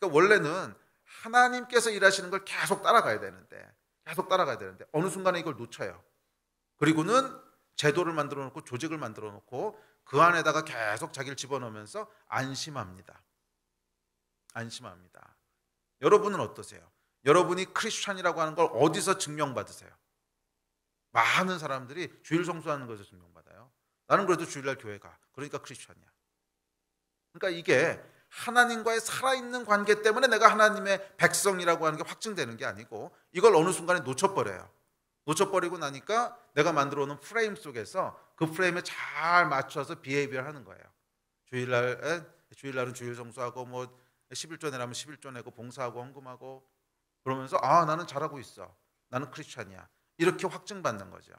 그러니까 원래는 하나님께서 일하시는 걸 계속 따라가야 되는데 어느 순간에 이걸 놓쳐요. 그리고는 제도를 만들어 놓고 조직을 만들어 놓고 그 안에다가 계속 자기를 집어넣으면서 안심합니다. 여러분은 어떠세요? 여러분이 크리스찬이라고 하는 걸 어디서 증명받으세요? 많은 사람들이 주일 성수하는 것에서 증명받아요. 나는 그래도 주일날 교회 가. 그러니까 크리스찬이야. 그러니까 이게 하나님과의 살아있는 관계 때문에 내가 하나님의 백성이라고 하는 게 확증되는 게 아니고 이걸 어느 순간에 놓쳐버려요. 놓쳐버리고 나니까 내가 만들어 놓은 프레임 속에서 그 프레임에 잘 맞춰서 비헤이비어를 하는 거예요. 주일날은 주일 성수하고 뭐 11조 내라면 11조 내고 봉사하고 헌금하고 그러면서 나는 잘하고 있어. 나는 크리스찬이야. 이렇게 확증받는 거죠.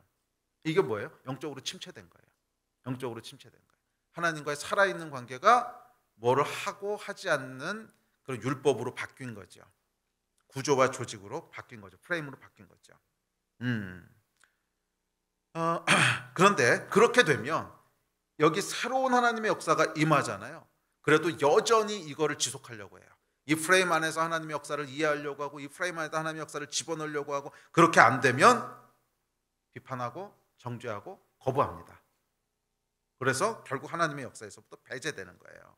이게 뭐예요? 영적으로 침체된 거예요. 하나님과의 살아있는 관계가 뭐를 하고 하지 않는 그런 율법으로 바뀐 거죠. 구조와 조직으로 바뀐 거죠. 프레임으로 바뀐 거죠. 그런데 그렇게 되면 여기 새로운 하나님의 역사가 임하잖아요. 그래도 여전히 이거를 지속하려고 해요. 이 프레임 안에서 하나님의 역사를 이해하려고 하고 이 프레임 안에서 하나님의 역사를 집어넣으려고 하고 그렇게 안 되면 비판하고 정죄하고 거부합니다. 그래서 결국 하나님의 역사에서부터 배제되는 거예요.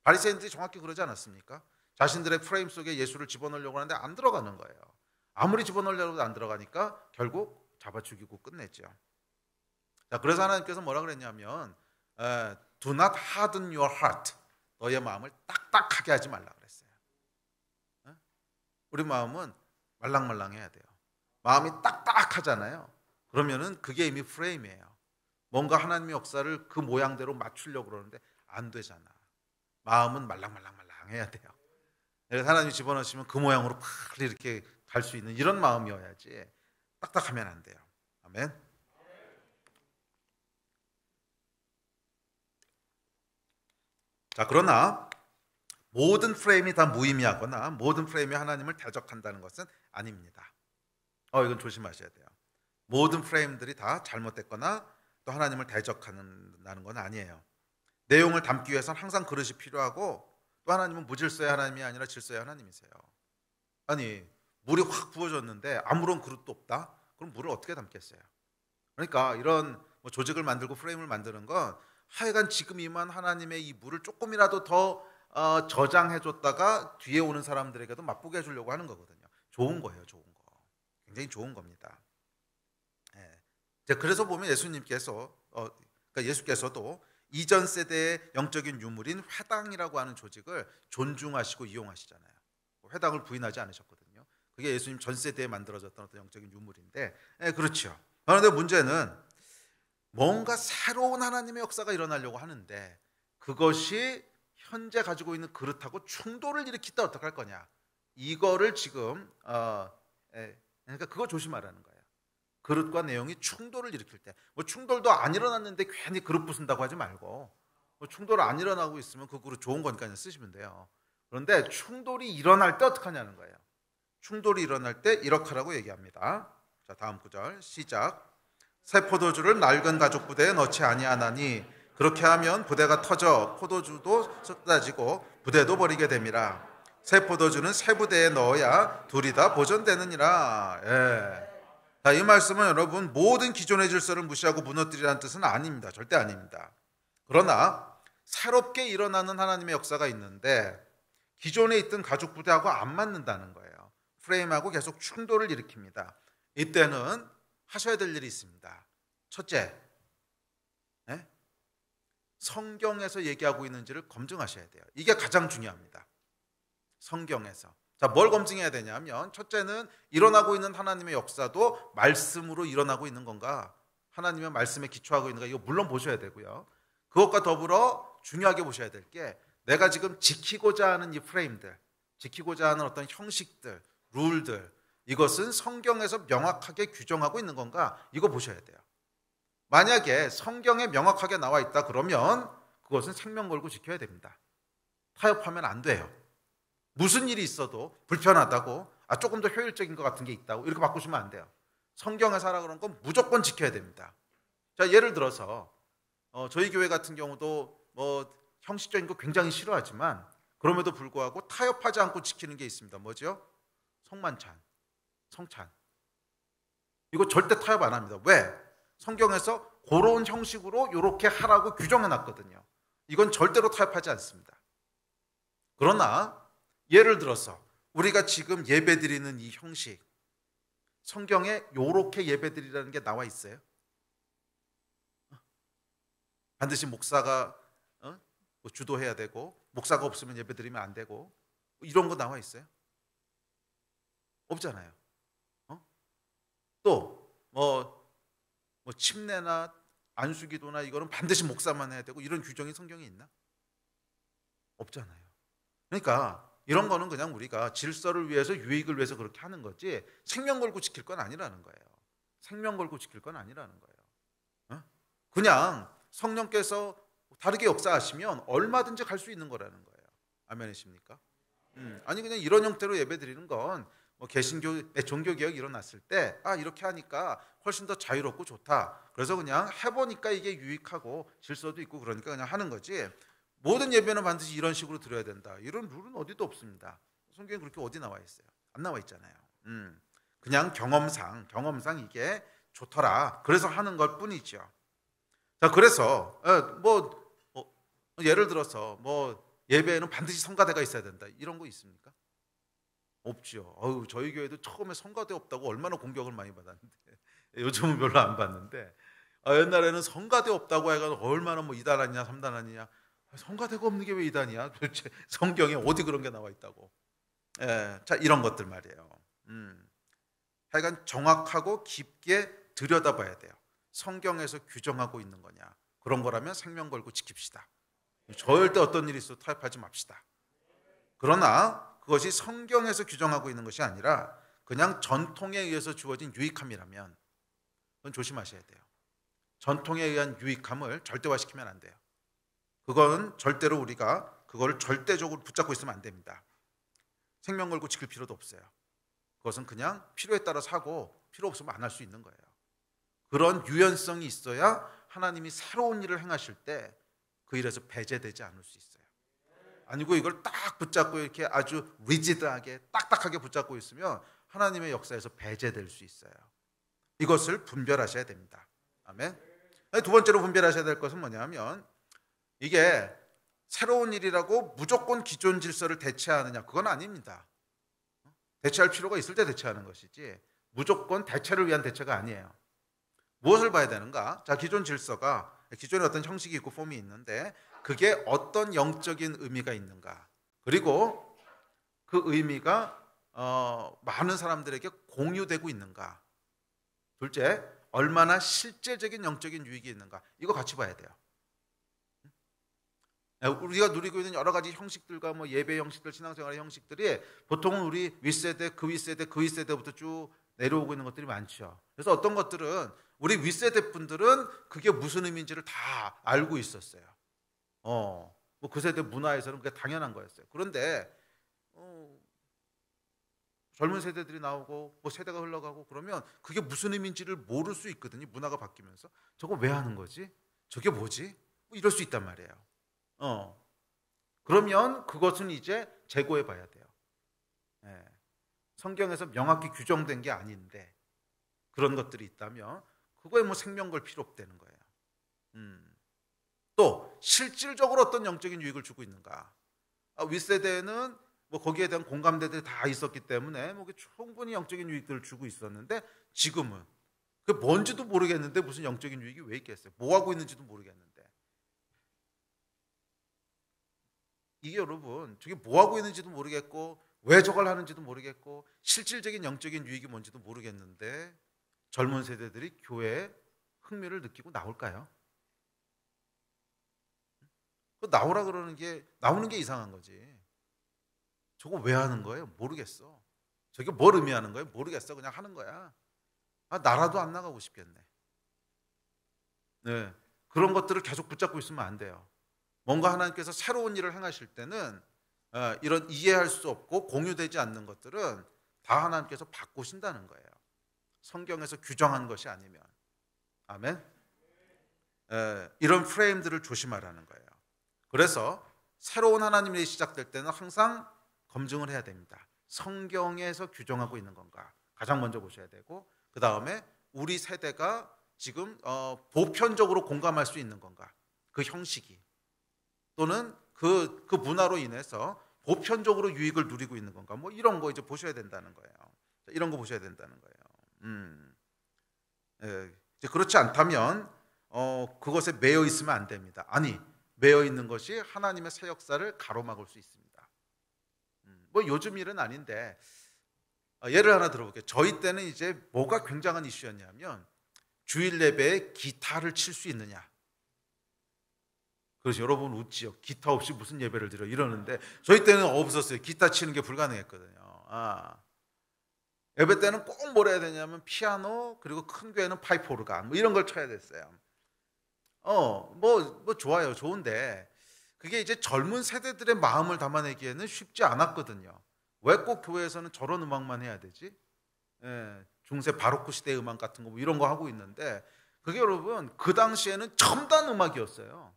바리새인들이 정확히 그러지 않았습니까? 자신들의 프레임 속에 예수를 집어넣으려고 하는데 안 들어가는 거예요. 아무리 집어넣으려고 해도 안 들어가니까 결국 잡아 죽이고 끝냈죠. 자, 그래서 하나님께서 뭐라 그랬냐면 Do not harden your heart. 너의 마음을 딱딱하게 하지 말라 그랬어요. 우리 마음은 말랑말랑해야 돼요. 마음이 딱딱하잖아요. 그러면은 그게 이미 프레임이에요. 뭔가 하나님의 역사를 그 모양대로 맞추려고 그러는데 안 되잖아. 마음은 말랑말랑해야 돼요. 하나님이 집어넣으시면 그 모양으로 팍 이렇게 갈 수 있는 이런 마음이어야지 딱딱하면 안 돼요. 아멘. 자, 그러나 모든 프레임이 다 무의미하거나 모든 프레임이 하나님을 대적한다는 것은 아닙니다. 이건 조심하셔야 돼요. 모든 프레임들이 다 잘못됐거나 또 하나님을 대적한다는 건 아니에요. 내용을 담기 위해서는 항상 그릇이 필요하고 또 하나님은 무질서의 하나님이 아니라 질서의 하나님이세요. 아니, 물이 확 부어졌는데 아무런 그릇도 없다? 그럼 물을 어떻게 담겠어요? 그러니까 이런 조직을 만들고 프레임을 만드는 건 하여간 지금 임한 하나님의 이 물을 조금이라도 더 저장해줬다가 뒤에 오는 사람들에게도 맛보게 해주려고 하는 거거든요. 좋은 거예요. 좋은 거. 굉장히 좋은 겁니다. 그래서 보면 예수님께서 그러니까 예수께서도 이전 세대의 영적인 유물인 회당이라고 하는 조직을 존중하시고 이용하시잖아요. 회당을 부인하지 않으셨거든요. 그게 예수님 전 세대에 만들어졌던 어떤 영적인 유물인데, 그렇죠. 그런데 문제는 뭔가 새로운 하나님의 역사가 일어나려고 하는데 그것이 현재 가지고 있는 그릇하고 충돌을 일으키다 어떡할 거냐. 이거를 지금 그러니까 그거 조심하라는 거예요. 그릇과 내용이 충돌을 일으킬 때, 충돌도 안 일어났는데 괜히 그릇 부순다고 하지 말고, 충돌 안 일어나고 있으면 그 그릇 좋은 거니까 그냥 쓰시면 돼요. 그런데 충돌이 일어날 때 어떡하냐는 거예요. 충돌이 일어날 때 이렇게 하라고 얘기합니다. 자, 다음 구절 시작. 새 포도주를 낡은 가죽 부대에 넣지 아니하나니 그렇게 하면 부대가 터져 포도주도 쏟아지고 부대도 버리게 됨이라. 새 포도주는 새 부대에 넣어야 둘이 다 보존되느니라. 자, 이 말씀은 여러분 모든 기존의 질서를 무시하고 무너뜨리라는 뜻은 아닙니다. 절대 아닙니다. 그러나 새롭게 일어나는 하나님의 역사가 있는데 기존에 있던 가죽 부대하고 안 맞는다는 거예요. 프레임하고 계속 충돌을 일으킵니다. 이때는 하셔야 될 일이 있습니다. 첫째, 성경에서 얘기하고 있는지를 검증하셔야 돼요. 이게 가장 중요합니다. 성경에서. 자, 뭘 검증해야 되냐면 첫째는 일어나고 있는 하나님의 역사도 말씀으로 일어나고 있는 건가? 하나님의 말씀에 기초하고 있는가? 이거 물론 보셔야 되고요. 그것과 더불어 중요하게 보셔야 될 게 내가 지금 지키고자 하는 이 프레임들, 지키고자 하는 어떤 형식들, 룰들, 이것은 성경에서 명확하게 규정하고 있는 건가? 이거 보셔야 돼요. 만약에 성경에 명확하게 나와 있다 그러면 그것은 생명 걸고 지켜야 됩니다. 타협하면 안 돼요. 무슨 일이 있어도 불편하다고 조금 더 효율적인 것 같은 게 있다고 이렇게 바꾸시면 안 돼요. 성경에서 하라 그런 건 무조건 지켜야 됩니다. 자, 예를 들어서 저희 교회 같은 경우도 형식적인 거 굉장히 싫어하지만 그럼에도 불구하고 타협하지 않고 지키는 게 있습니다. 뭐죠? 성만찬, 성찬. 이거 절대 타협 안 합니다. 왜? 성경에서 그런 형식으로 이렇게 하라고 규정해 놨거든요. 이건 절대로 타협하지 않습니다. 그러나 예를 들어서 우리가 지금 예배 드리는 이 형식, 성경에 이렇게 예배 드리라는 게 나와 있어요? 반드시 목사가 뭐 주도해야 되고 목사가 없으면 예배 드리면 안 되고 이런 거 나와 있어요? 없잖아요. 또 뭐 침례나 안수기도나 이거는 반드시 목사만 해야 되고 이런 규정이 성경에 있나? 없잖아요. 그러니까 이런 거는 그냥 우리가 질서를 위해서 유익을 위해서 그렇게 하는 거지 생명 걸고 지킬 건 아니라는 거예요. 생명 걸고 지킬 건 아니라는 거예요. 그냥 성령께서 다르게 역사하시면 얼마든지 갈 수 있는 거라는 거예요. 아멘이십니까? 아니 그냥 이런 형태로 예배 드리는 건 뭐 개신교 종교 개혁이 일어났을 때 이렇게 하니까 훨씬 더 자유롭고 좋다. 그래서 그냥 해보니까 이게 유익하고 질서도 있고 그러니까 그냥 하는 거지. 모든 예배는 반드시 이런 식으로 드려야 된다. 이런 룰은 어디도 없습니다. 성경에 그렇게 어디 나와 있어요? 안 나와 있잖아요. 그냥 경험상 이게 좋더라. 그래서 하는 것 뿐이죠. 자, 그래서 예를 들어서 예배에는 반드시 성가대가 있어야 된다. 이런 거 있습니까? 없죠. 저희 교회도 처음에 성가대 없다고 얼마나 공격을 많이 받았는데 요즘은 별로 안 받는데 옛날에는 성가대 없다고 해가지고 얼마나 이단 아니냐 3단 아니냐. 성가대가 없는 게 왜 이단이야? 도대체 성경에 어디 그런 게 나와 있다고. 자, 이런 것들 말이에요. 하여간 정확하고 깊게 들여다봐야 돼요. 성경에서 규정하고 있는 거냐. 그런 거라면 생명 걸고 지킵시다. 절대 어떤 일이 있어도 타협하지 맙시다. 그러나 그것이 성경에서 규정하고 있는 것이 아니라 그냥 전통에 의해서 주어진 유익함이라면 그건 조심하셔야 돼요. 전통에 의한 유익함을 절대화시키면 안 돼요. 그건 절대로 우리가 그걸 절대적으로 붙잡고 있으면 안 됩니다. 생명 걸고 지킬 필요도 없어요. 그것은 그냥 필요에 따라서 하고 필요 없으면 안 할 수 있는 거예요. 그런 유연성이 있어야 하나님이 새로운 일을 행하실 때 그 일에서 배제되지 않을 수 있어요. 아니고 이걸 딱 붙잡고 이렇게 아주 리지드하게 딱딱하게 붙잡고 있으면 하나님의 역사에서 배제될 수 있어요. 이것을 분별하셔야 됩니다. 아멘. 두 번째로 분별하셔야 될 것은 뭐냐면 이게 새로운 일이라고 무조건 기존 질서를 대체하느냐, 그건 아닙니다. 대체할 필요가 있을 때 대체하는 것이지 무조건 대체를 위한 대체가 아니에요. 무엇을 봐야 되는가? 자, 기존 질서가 기존에 어떤 형식이 있고 폼이 있는데 그게 어떤 영적인 의미가 있는가? 그리고 그 의미가 많은 사람들에게 공유되고 있는가? 둘째, 얼마나 실제적인 영적인 유익이 있는가? 이거 같이 봐야 돼요. 우리가 누리고 있는 여러 가지 형식들과 예배 형식들, 신앙생활의 형식들이 보통은 우리 윗세대, 그 윗세대, 그 윗세대부터 쭉 내려오고 있는 것들이 많죠. 그래서 어떤 것들은 우리 윗세대 분들은 그게 무슨 의미인지를 다 알고 있었어요. 그 세대 문화에서는 그게 당연한 거였어요. 그런데 젊은 세대들이 나오고 세대가 흘러가고 그러면 그게 무슨 의미인지를 모를 수 있거든요. 문화가 바뀌면서 저거 왜 하는 거지? 저게 뭐지? 이럴 수 있단 말이에요. 그러면 그것은 이제 재고해 봐야 돼요. 성경에서 명확히 규정된 게 아닌데 그런 것들이 있다면 그거에 생명 걸 필요 없다는 거예요. 또 실질적으로 어떤 영적인 유익을 주고 있는가? 윗세대는 거기에 대한 공감대들이 다 있었기 때문에 충분히 영적인 유익들을 주고 있었는데 지금은 그게 뭔지도 모르겠는데 무슨 영적인 유익이 왜 있겠어요? 뭐 하고 있는지도 모르겠는데 이게 여러분 저게 뭐 하고 있는지도 모르겠고 왜 저걸 하는지도 모르겠고 실질적인 영적인 유익이 뭔지도 모르겠는데 젊은 세대들이 교회에 흥미를 느끼고 나올까요? 나오라 그러는 게 나오는 게 이상한 거지. 저거 왜 하는 거예요? 모르겠어. 저게 뭘 의미하는 거예요? 모르겠어. 그냥 하는 거야. 나라도 안 나가고 싶겠네. 네, 그런 것들을 계속 붙잡고 있으면 안 돼요. 뭔가 하나님께서 새로운 일을 행하실 때는 이런 이해할 수 없고 공유되지 않는 것들은 다 하나님께서 바꾸신다는 거예요. 성경에서 규정한 것이 아니면. 아멘. 이런 프레임들을 조심하라는 거예요. 그래서 새로운 하나님의 일이 시작될 때는 항상 검증을 해야 됩니다. 성경에서 규정하고 있는 건가 가장 먼저 보셔야 되고, 그 다음에 우리 세대가 지금 보편적으로 공감할 수 있는 건가, 그 형식이, 또는 그 문화로 인해서 보편적으로 유익을 누리고 있는 건가, 뭐 이런 거 이제 보셔야 된다는 거예요. 이런 거 보셔야 된다는 거예요. 예, 이제 그렇지 않다면 그것에 매여 있으면 안 됩니다. 아니, 매여 있는 것이 하나님의 새 역사를 가로막을 수 있습니다. 뭐 요즘 일은 아닌데 예를 하나 들어볼게요. 저희 때는 이제 뭐가 굉장한 이슈였냐면 주일 예배에 기타를 칠 수 있느냐. 그래서 여러분 웃지요. 기타 없이 무슨 예배를 드려 이러는데 저희 때는 없었어요. 기타 치는 게 불가능했거든요. 예배 때는 꼭 뭘 해야 되냐면 피아노, 그리고 큰 교회는 파이프 오르간 뭐 이런 걸 쳐야 됐어요. 뭐 좋아요. 좋은데 그게 이제 젊은 세대들의 마음을 담아내기에는 쉽지 않았거든요. 왜 꼭 교회에서는 저런 음악만 해야 되지? 예, 중세 바로크 시대 음악 같은 거뭐 이런 거 하고 있는데, 그게 여러분 그 당시에는 첨단 음악이었어요.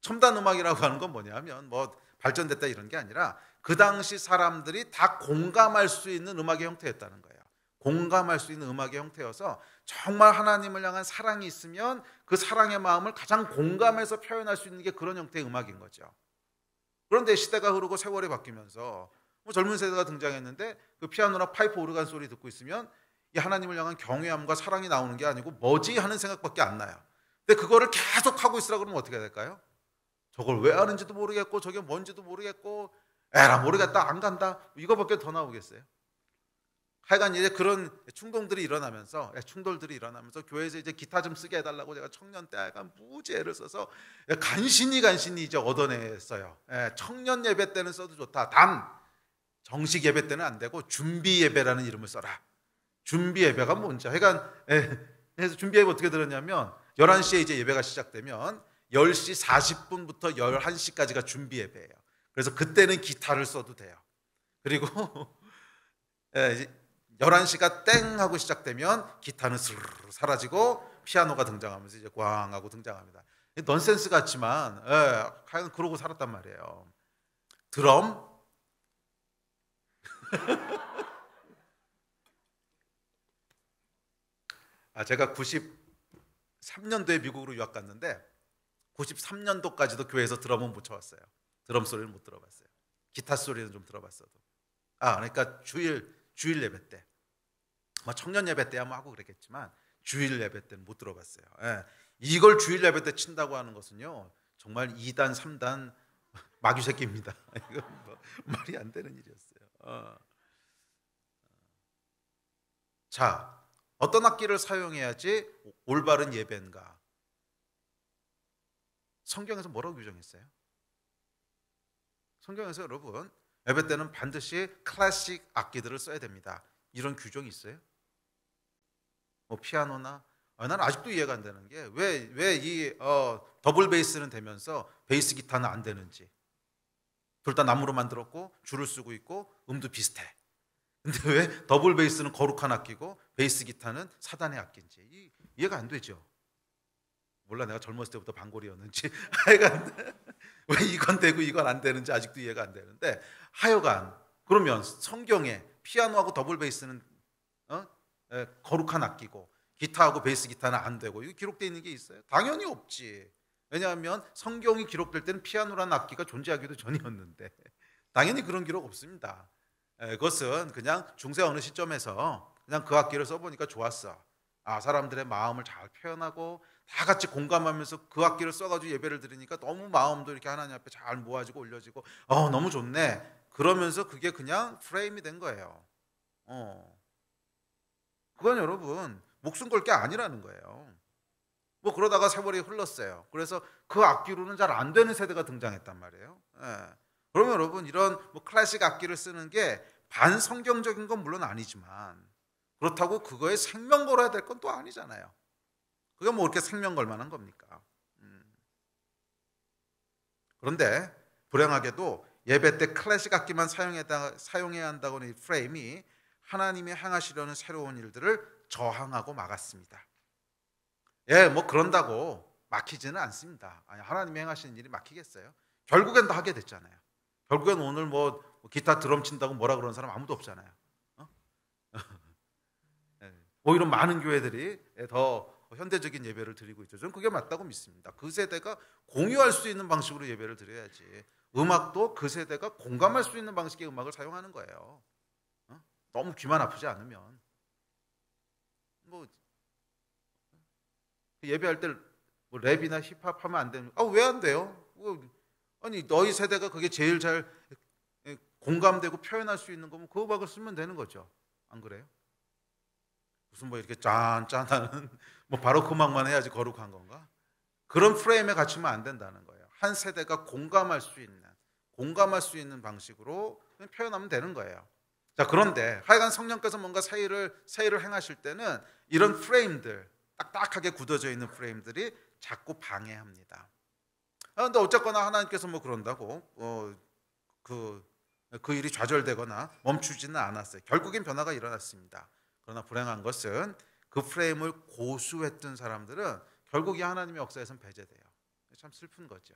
첨단 음악이라고 하는 건 뭐냐면 뭐 발전됐다 이런 게 아니라 그 당시 사람들이 다 공감할 수 있는 음악의 형태였다는 거예요. 공감할 수 있는 음악의 형태여서 정말 하나님을 향한 사랑이 있으면 그 사랑의 마음을 가장 공감해서 표현할 수 있는 게 그런 형태의 음악인 거죠. 그런데 시대가 흐르고 세월이 바뀌면서 뭐 젊은 세대가 등장했는데 그 피아노나 파이프 오르간 소리 듣고 있으면 이 하나님을 향한 경외함과 사랑이 나오는 게 아니고 뭐지 하는 생각밖에 안 나요. 근데 그거를 계속 하고 있으라 그러면 어떻게 될까요? 저걸 왜 하는지도 모르겠고 저게 뭔지도 모르겠고 에라 모르겠다 안 간다 이거밖에 더 나오겠어요? 하여간 이제 그런 충동들이 일어나면서 교회에서 이제 기타 좀 쓰게 해달라고 제가 청년 때 약간 무지 애를 써서 간신히 이제 얻어냈어요. 청년 예배 때는 써도 좋다. 단 정식 예배 때는 안 되고 준비 예배라는 이름을 써라. 준비 예배가 뭔지. 하여간 그래서 준비 예배 어떻게 들었냐면 11시에 이제 예배가 시작되면 10시 40분부터 11시까지가 준비 예배예요. 그래서 그때는 기타를 써도 돼요. 그리고 11시가 땡 하고 시작되면 기타는 스르르 사라지고 피아노가 등장하면서 이제 꽝 하고 등장합니다. 넌센스 같지만 하여간 그러고 살았단 말이에요. 드럼 제가 93년도에 미국으로 유학 갔는데 93년도까지도 교회에서 드럼은 못 쳐봤어요. 드럼 소리는 못 들어봤어요. 기타 소리는 좀 들어봤어도. 그러니까 주일 예배 때, 뭐 청년 예배 때야 뭐 하고 그랬겠지만 주일 예배 때는 못 들어봤어요. 이걸 주일 예배 때 친다고 하는 것은요 정말 2단 3단 마귀 새끼입니다. 이건 뭐 말이 안 되는 일이었어요. 자, 어떤 악기를 사용해야지 올바른 예배인가? 성경에서 뭐라고 규정했어요? 성경에서 여러분 예배 때는 반드시 클래식 악기들을 써야 됩니다. 이런 규정이 있어요? 뭐 피아노나 난 아직도 이해가 안 되는 게 왜 이 더블 베이스는 되면서 베이스 기타는 안 되는지. 둘 다 나무로 만들었고 줄을 쓰고 있고 음도 비슷해. 근데 왜 더블 베이스는 거룩한 악기고 베이스 기타는 사단의 악기인지 이해가 안 되죠. 몰라, 내가 젊었을 때부터 방골이었는지 하여간 왜 이건 되고 이건 안 되는지 아직도 이해가 안 되는데, 하여간 그러면 성경에 피아노하고 더블 베이스는 거룩한 악기고 기타하고 베이스 기타는 안 되고 이거 기록되어 있는 게 있어요? 당연히 없지. 왜냐하면 성경이 기록될 때는 피아노라는 악기가 존재하기도 전이었는데 당연히 그런 기록 없습니다. 그것은 그냥 중세 어느 시점에서 그냥 그 악기를 써보니까 좋았어. 사람들의 마음을 잘 표현하고 다 같이 공감하면서 그 악기를 써가지고 예배를 드리니까 너무 마음도 이렇게 하나님 앞에 잘 모아지고 올려지고 너무 좋네. 그러면서 그게 그냥 프레임이 된 거예요. 그건 여러분 목숨 걸 게 아니라는 거예요. 뭐 그러다가 세월이 흘렀어요. 그래서 그 악기로는 잘 안 되는 세대가 등장했단 말이에요. 그러면 여러분 이런 뭐 클래식 악기를 쓰는 게 반성경적인 건 물론 아니지만 그렇다고 그거에 생명 걸어야 될 건 또 아니잖아요. 그게 뭐 이렇게 생명 걸 만한 겁니까? 그런데 불행하게도 예배 때 클래식 악기만 사용해야 한다고는 이 프레임이 하나님이 행하시려는 새로운 일들을 저항하고 막았습니다. 뭐 그런다고 막히지는 않습니다. 하나님이 행하시는 일이 막히겠어요? 결국엔 다 하게 됐잖아요. 결국엔 오늘 뭐 기타 드럼 친다고 뭐라 그러는 사람 아무도 없잖아요. 어? 오히려 많은 교회들이 더 현대적인 예배를 드리고 있죠. 저는 그게 맞다고 믿습니다. 그 세대가 공유할 수 있는 방식으로 예배를 드려야지. 음악도 그 세대가 공감할 수 있는 방식의 음악을 사용하는 거예요. 너무 귀만 아프지 않으면. 뭐 예배할 때 뭐 랩이나 힙합 하면 안 되는? 왜 안 돼요? 아니 너희 세대가 그게 제일 잘 공감되고 표현할 수 있는 거면 그 음악을 쓰면 되는 거죠. 안 그래요? 무슨 뭐 이렇게 짠짠하는 뭐 바로 그 음악만 해야지 거룩한 건가? 그런 프레임에 갇히면 안 된다는 거예요. 한 세대가 공감할 수 있는 방식으로 표현하면 되는 거예요. 자, 그런데 하여간 성령께서 뭔가 세일을 행하실 때는 이런 프레임들, 딱딱하게 굳어져 있는 프레임들이 자꾸 방해합니다. 근데 어쨌거나 하나님께서 뭐 그런다고 그 일이 좌절되거나 멈추지는 않았어요. 결국엔 변화가 일어났습니다. 그러나 불행한 것은 그 프레임을 고수했던 사람들은 결국 이 하나님의 역사에선 배제돼요. 참 슬픈 거죠.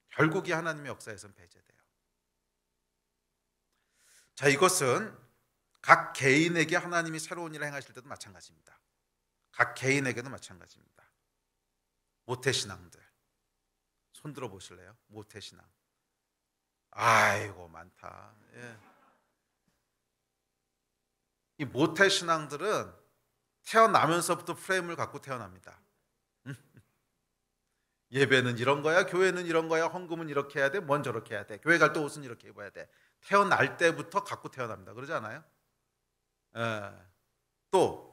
결국 이 하나님의 역사에선 배제돼요. 자, 이것은 각 개인에게 하나님이 새로운 일을 행하실 때도 마찬가지입니다. 각 개인에게도 마찬가지입니다. 모태신앙들 손 들어 보실래요? 모태신앙. 아이고 많다. 예. 이 모태신앙들은 태어나면서부터 프레임을 갖고 태어납니다. 예배는 이런 거야, 교회는 이런 거야, 헌금은 이렇게 해야 돼, 뭔 저렇게 해야 돼, 교회 갈 때 옷은 이렇게 입어야 돼. 태어날 때부터 갖고 태어납니다. 그러지 않아요? 예. 또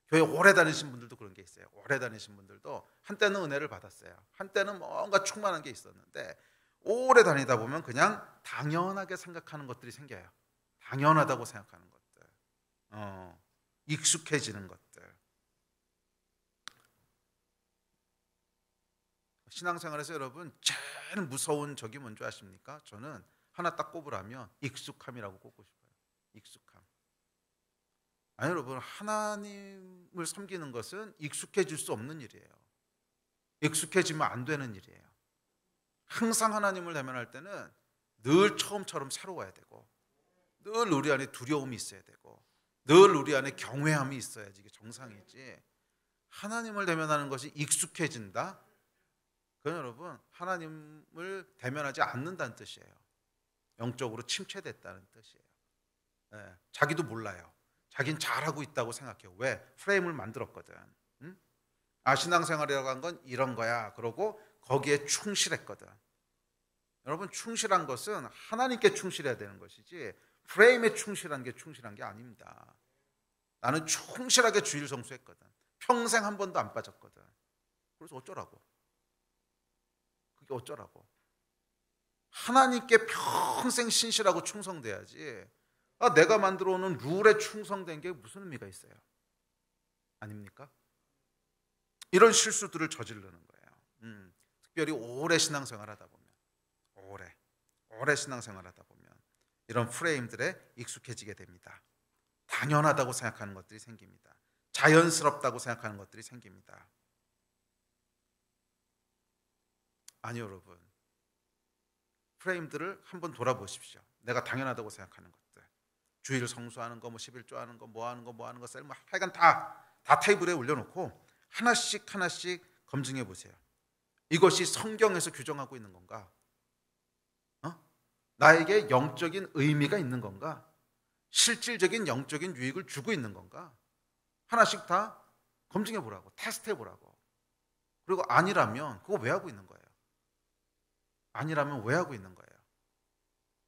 교회 오래 다니신 분들도 그런 게 있어요. 오래 다니신 분들도 한때는 은혜를 받았어요. 한때는 뭔가 충만한 게 있었는데 오래 다니다 보면 그냥 당연하게 생각하는 것들이 생겨요. 당연하다고 생각하는 것들, 익숙해지는 것들. 신앙생활에서 여러분 제일 무서운 적이 뭔지 아십니까? 저는 하나 딱 꼽으라면 익숙함이라고 꼽고 싶어요. 익숙함. 아니 여러분, 하나님을 섬기는 것은 익숙해질 수 없는 일이에요. 익숙해지면 안 되는 일이에요. 항상 하나님을 대면할 때는 늘 처음처럼 새로워야 되고, 늘 우리 안에 두려움이 있어야 되고, 늘 우리 안에 경외함이 있어야지 이게 정상이지. 하나님을 대면하는 것이 익숙해진다? 그건 여러분 하나님을 대면하지 않는다는 뜻이에요. 영적으로 침체됐다는 뜻이에요. 네, 자기도 몰라요. 자긴 잘하고 있다고 생각해요. 왜? 프레임을 만들었거든. 응? 신앙생활이라고 한 건 이런 거야. 그러고 거기에 충실했거든. 여러분, 충실한 것은 하나님께 충실해야 되는 것이지 프레임에 충실한 게 아닙니다. 나는 충실하게 주일 성수했거든. 평생 한 번도 안 빠졌거든. 그래서 어쩌라고? 그게 어쩌라고? 하나님께 평생 신실하고 충성돼야지. 내가 만들어 오는 룰에 충성된 게 무슨 의미가 있어요? 아닙니까? 이런 실수들을 저지르는 거예요. 특별히 오래 신앙생활 하다 보면, 오래 신앙생활 하다 보면 이런 프레임들에 익숙해지게 됩니다. 당연하다고 생각하는 것들이 생깁니다. 자연스럽다고 생각하는 것들이 생깁니다. 아니 여러분, 프레임들을 한번 돌아보십시오. 내가 당연하다고 생각하는 것들, 주일 성수하는 거, 뭐 11조 하는 거, 뭐 하는 거, 셀, 하여간 다 테이블에 올려놓고 하나씩 검증해 보세요. 이것이 성경에서 규정하고 있는 건가? 나에게 영적인 의미가 있는 건가? 실질적인 영적인 유익을 주고 있는 건가? 하나씩 다 검증해 보라고, 테스트해 보라고. 그리고 아니라면 그거 왜 하고 있는 거예요? 아니라면 왜 하고 있는 거예요?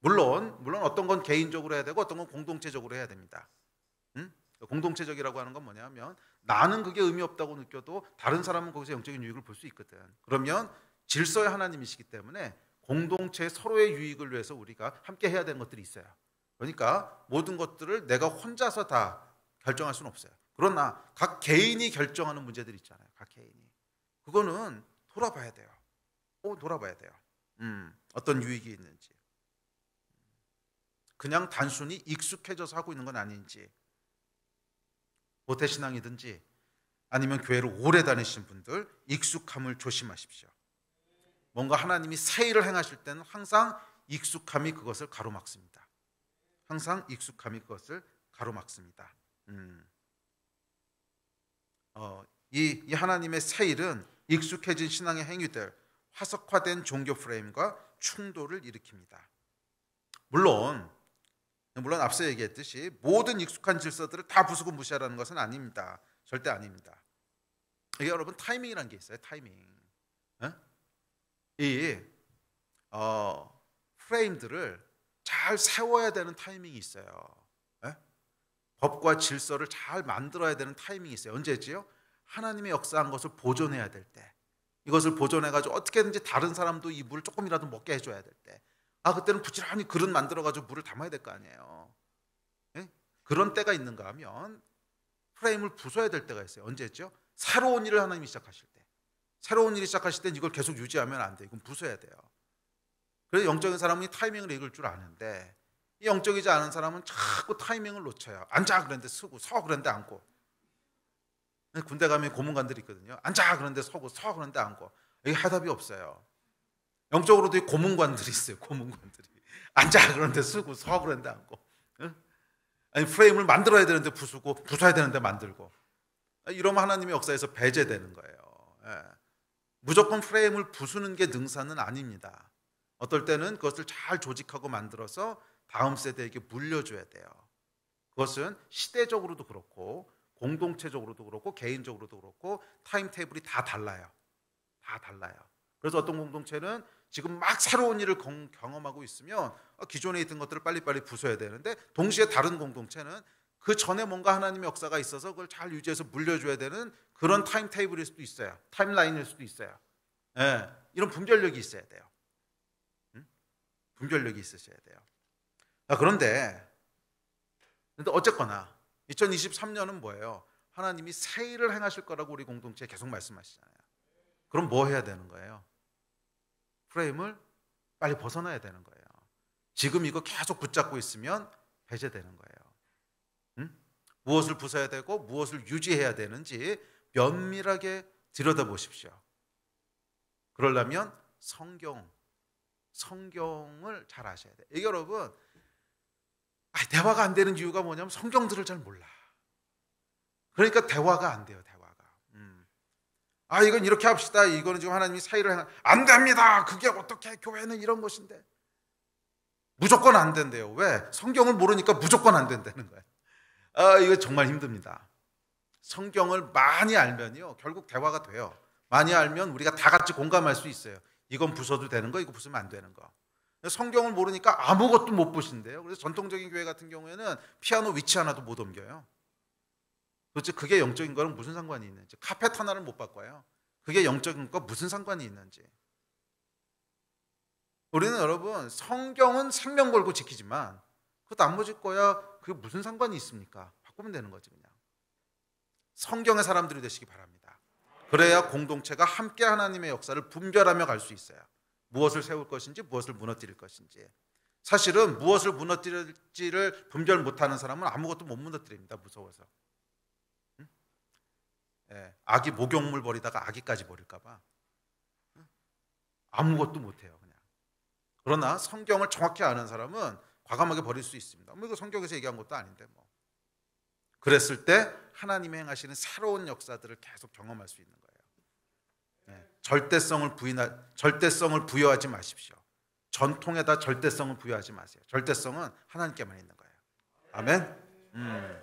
물론 어떤 건 개인적으로 해야 되고 어떤 건 공동체적으로 해야 됩니다. 공동체적이라고 하는 건 뭐냐면 나는 그게 의미 없다고 느껴도 다른 사람은 거기서 영적인 유익을 볼 수 있거든. 그러면 질서의 하나님이시기 때문에 공동체 서로의 유익을 위해서 우리가 함께 해야 되는 것들이 있어요. 그러니까 모든 것들을 내가 혼자서 다 결정할 수는 없어요. 그러나 각 개인이 결정하는 문제들이 있잖아요. 각 개인이. 그거는 돌아봐야 돼요. 돌아봐야 돼요. 어떤 유익이 있는지. 그냥 단순히 익숙해져서 하고 있는 건 아닌지. 모태신앙이든지 아니면 교회를 오래 다니신 분들, 익숙함을 조심하십시오. 뭔가 하나님이 새 일을 행하실 때는 항상 익숙함이 그것을 가로막습니다. 항상 익숙함이 그것을 가로막습니다. 이 하나님의 새 일은 익숙해진 신앙의 행위들, 화석화된 종교 프레임과 충돌을 일으킵니다. 물론 앞서 얘기했듯이 모든 익숙한 질서들을 다 부수고 무시하라는 것은 아닙니다. 절대 아닙니다. 이게 여러분 타이밍이라는 게 있어요. 타이밍. 이 프레임들을 잘 세워야 되는 타이밍이 있어요. 법과 질서를 잘 만들어야 되는 타이밍이 있어요. 언제지요? 하나님의 역사한 것을 보존해야 될 때, 이것을 보존해가지고 어떻게든지 다른 사람도 이 물을 조금이라도 먹게 해줘야 될 때, 그때는 부지런히 그릇 만들어가지고 물을 담아야 될 거 아니에요. 그런 때가 있는가 하면 프레임을 부숴야 될 때가 있어요. 언제죠? 새로운 일을 하나님이 시작하실 때, 새로운 일이 시작하실 땐 이걸 계속 유지하면 안 돼요. 이건 부숴야 돼요. 그래서 영적인 사람이 타이밍을 읽을 줄 아는데, 이 영적이지 않은 사람은 자꾸 타이밍을 놓쳐요. 앉아 그런데 서고, 서 그런데 앉고. 군대 가면 고문관들이 있거든요. 앉아 그런데 서고, 서 그런데 앉고. 이게 해답이 없어요. 영적으로도 고문관들이 있어요. 고문관들이 앉아 그런데 서고, 서 그런데 앉고. 아니 프레임을 만들어야 되는데 부수고, 부숴야 되는데 만들고. 이러면 하나님의 역사에서 배제되는 거예요. 무조건 프레임을 부수는 게 능사는 아닙니다. 어떨 때는 그것을 잘 조직하고 만들어서 다음 세대에게 물려줘야 돼요. 그것은 시대적으로도 그렇고 공동체적으로도 그렇고 개인적으로도 그렇고 타임테이블이 다 달라요. 다 달라요. 그래서 어떤 공동체는 지금 막 새로운 일을 경험하고 있으면 기존에 있던 것들을 빨리빨리 부숴야 되는데, 동시에 다른 공동체는 그 전에 뭔가 하나님의 역사가 있어서 그걸 잘 유지해서 물려줘야 되는 그런 타임테이블일 수도 있어요. 타임라인일 수도 있어요. 이런 분별력이 있어야 돼요. 분별력이 있으셔야 돼요. 그런데 어쨌거나 2023년은 뭐예요? 하나님이 새 일을 행하실 거라고 우리 공동체에 계속 말씀하시잖아요. 그럼 뭐 해야 되는 거예요? 프레임을 빨리 벗어나야 되는 거예요. 지금 이거 계속 붙잡고 있으면 배제되는 거예요. 무엇을 부숴야 되고 무엇을 유지해야 되는지 면밀하게 들여다보십시오. 그러려면 성경을 잘 아셔야 돼요. 이게 여러분 대화가 안 되는 이유가 뭐냐면 성경들을 잘 몰라. 그러니까 대화가 안 돼요. 대화가. 이건 이렇게 합시다. 이거는 지금 하나님이 사이를 안 됩니다. 그게 어떻게 교회는 이런 것인데. 무조건 안 된대요. 왜? 성경을 모르니까 무조건 안 된다는 거예요. 이거 정말 힘듭니다. 성경을 많이 알면요 결국 대화가 돼요. 많이 알면 우리가 다 같이 공감할 수 있어요. 이건 부숴도 되는 거, 이거 부수면 안 되는 거. 성경을 모르니까 아무것도 못 보신대요. 그래서 전통적인 교회 같은 경우에는 피아노 위치 하나도 못 옮겨요. 도대체 그게 영적인 거랑 무슨 상관이 있는지, 카펫 하나를 못 바꿔요. 그게 영적인 거 무슨 상관이 있는지. 우리는 여러분 성경은 생명 걸고 지키지만 그것도 안 보질 거야. 그게 무슨 상관이 있습니까? 바꾸면 되는 거지 그냥. 성경의 사람들이 되시기 바랍니다. 그래야 공동체가 함께 하나님의 역사를 분별하며 갈 수 있어요. 무엇을 세울 것인지 무엇을 무너뜨릴 것인지. 사실은 무엇을 무너뜨릴지를 분별 못하는 사람은 아무것도 못 무너뜨립니다. 무서워서. 아기 목욕물 버리다가 아기까지 버릴까 봐 아무것도 못해요 그냥. 그러나 성경을 정확히 아는 사람은 과감하게 버릴 수 있습니다. 이거 성경에서 얘기한 것도 아닌데 뭐. 그랬을 때 하나님이 행하시는 새로운 역사들을 계속 경험할 수 있는 거예요. 절대성을 부여하지 마십시오. 전통에다 절대성을 부여하지 마세요. 절대성은 하나님께만 있는 거예요. 아멘.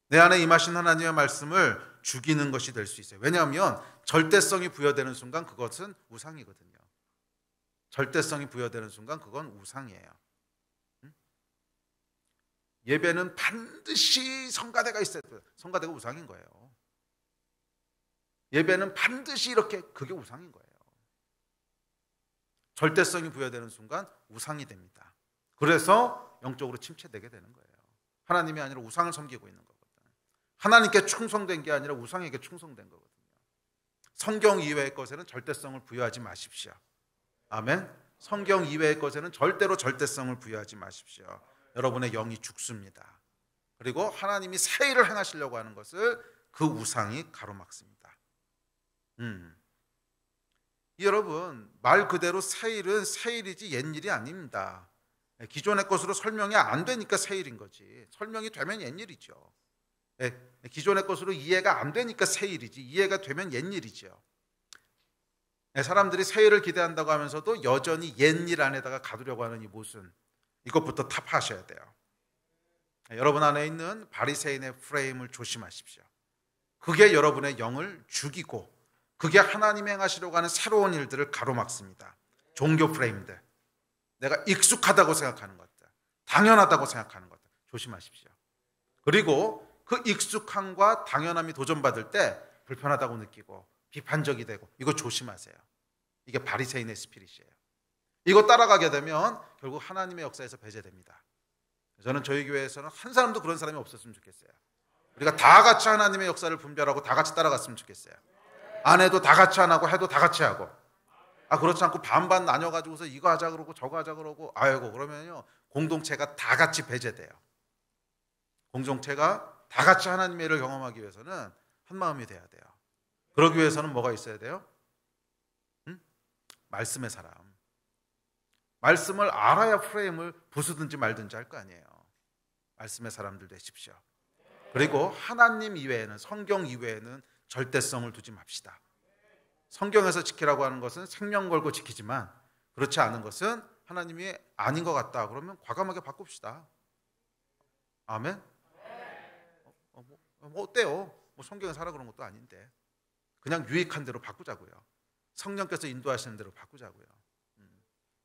내 안에 임하신 하나님의 말씀을 죽이는 것이 될 수 있어요. 왜냐하면 절대성이 부여되는 순간 그것은 우상이거든요. 절대성이 부여되는 순간 그건 우상이에요. 예배는 반드시 성가대가 있어야 돼요. 성가대가 우상인 거예요. 예배는 반드시 이렇게, 그게 우상인 거예요. 절대성이 부여되는 순간 우상이 됩니다. 그래서 영적으로 침체되게 되는 거예요. 하나님이 아니라 우상을 섬기고 있는 거거든요. 하나님께 충성된 게 아니라 우상에게 충성된 거거든요. 성경 이외의 것에는 절대성을 부여하지 마십시오. 아멘. 성경 이외의 것에는 절대로 절대성을 부여하지 마십시오. 여러분의 영이 죽습니다. 그리고 하나님이 새 일을 행하시려고 하는 것을 그 우상이 가로막습니다. 여러분, 말 그대로 새일은 새일이지 옛일이 아닙니다. 기존의 것으로 설명이 안 되니까 새일인 거지. 설명이 되면 옛일이죠. 기존의 것으로 이해가 안 되니까 새일이지, 이해가 되면 옛일이죠. 사람들이 새일을 기대한다고 하면서도 여전히 옛일 안에다가 가두려고 하는 이 모순, 이것부터 타파하셔야 돼요. 여러분 안에 있는 바리새인의 프레임을 조심하십시오. 그게 여러분의 영을 죽이고, 그게 하나님이 행하시려고 하는 새로운 일들을 가로막습니다. 종교 프레임들, 내가 익숙하다고 생각하는 것들, 당연하다고 생각하는 것들 조심하십시오. 그리고 그 익숙함과 당연함이 도전받을 때 불편하다고 느끼고 비판적이 되고, 이거 조심하세요. 이게 바리새인의 스피릿이에요. 이거 따라가게 되면 결국 하나님의 역사에서 배제됩니다. 저는 저희 교회에서는 한 사람도 그런 사람이 없었으면 좋겠어요. 우리가 다 같이 하나님의 역사를 분별하고 다 같이 따라갔으면 좋겠어요. 안 해도 다 같이 안 하고, 해도 다 같이 하고. 그렇지 않고 반반 나뉘어가지고서 이거 하자 그러고 저거 하자 그러고, 아이고, 그러면요 공동체가 다 같이 배제돼요. 공동체가 다 같이 하나님의 일을 경험하기 위해서는 한 마음이 돼야 돼요. 그러기 위해서는 뭐가 있어야 돼요? 말씀의 사람. 말씀을 알아야 프레임을 부수든지 말든지 할 거 아니에요. 말씀의 사람들 되십시오. 그리고 하나님 이외에는, 성경 이외에는 절대성을 두지 맙시다. 성경에서 지키라고 하는 것은 생명 걸고 지키지만, 그렇지 않은 것은 하나님이 아닌 것 같다 그러면 과감하게 바꿉시다. 아멘? 뭐 어때요? 뭐 성경에서 하라 그런 것도 아닌데 그냥 유익한 대로 바꾸자고요. 성령께서 인도하시는 대로 바꾸자고요.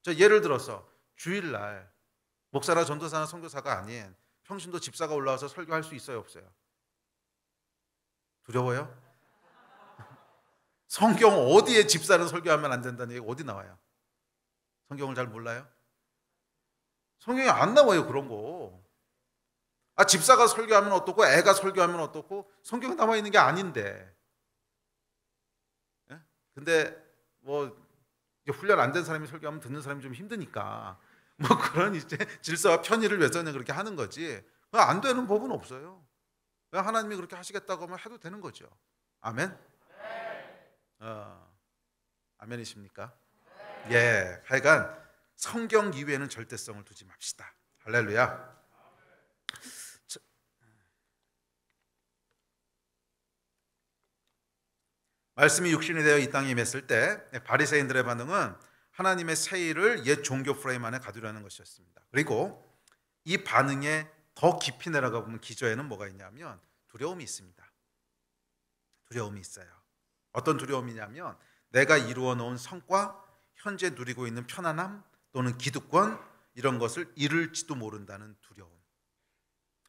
저 예를 들어서 주일날 목사나 전도사나 선교사가 아닌 평신도 집사가 올라와서 설교할 수 있어요, 없어요? 두려워요? 성경 어디에 집사는 설교하면 안 된다는 얘기 어디 나와요? 성경을 잘 몰라요? 성경에 안 나와요, 그런 거. 집사가 설교하면 어떻고 애가 설교하면 어떻고 성경에 나와 있는 게 아닌데. 근데 뭐 훈련 안 된 사람이 설교하면 듣는 사람이 좀 힘드니까 뭐 그런 이제 질서와 편의를 위해서는 그렇게 하는 거지. 안 되는 법은 없어요. 하나님이 그렇게 하시겠다고 하면 해도 되는 거죠. 아멘? 아멘이십니까? 예, 하여간 성경 이외에는 절대성을 두지 맙시다. 할렐루야. 말씀이 육신이 되어 이 땅에 임했을 때 바리새인들의 반응은 하나님의 새 일을 옛 종교 프레임 안에 가두려는 것이었습니다. 그리고 이 반응에 더 깊이 내려가 보면 기저에는 뭐가 있냐면 두려움이 있습니다. 두려움이 있어요. 어떤 두려움이냐면 내가 이루어 놓은 성과, 현재 누리고 있는 편안함 또는 기득권, 이런 것을 잃을지도 모른다는 두려움.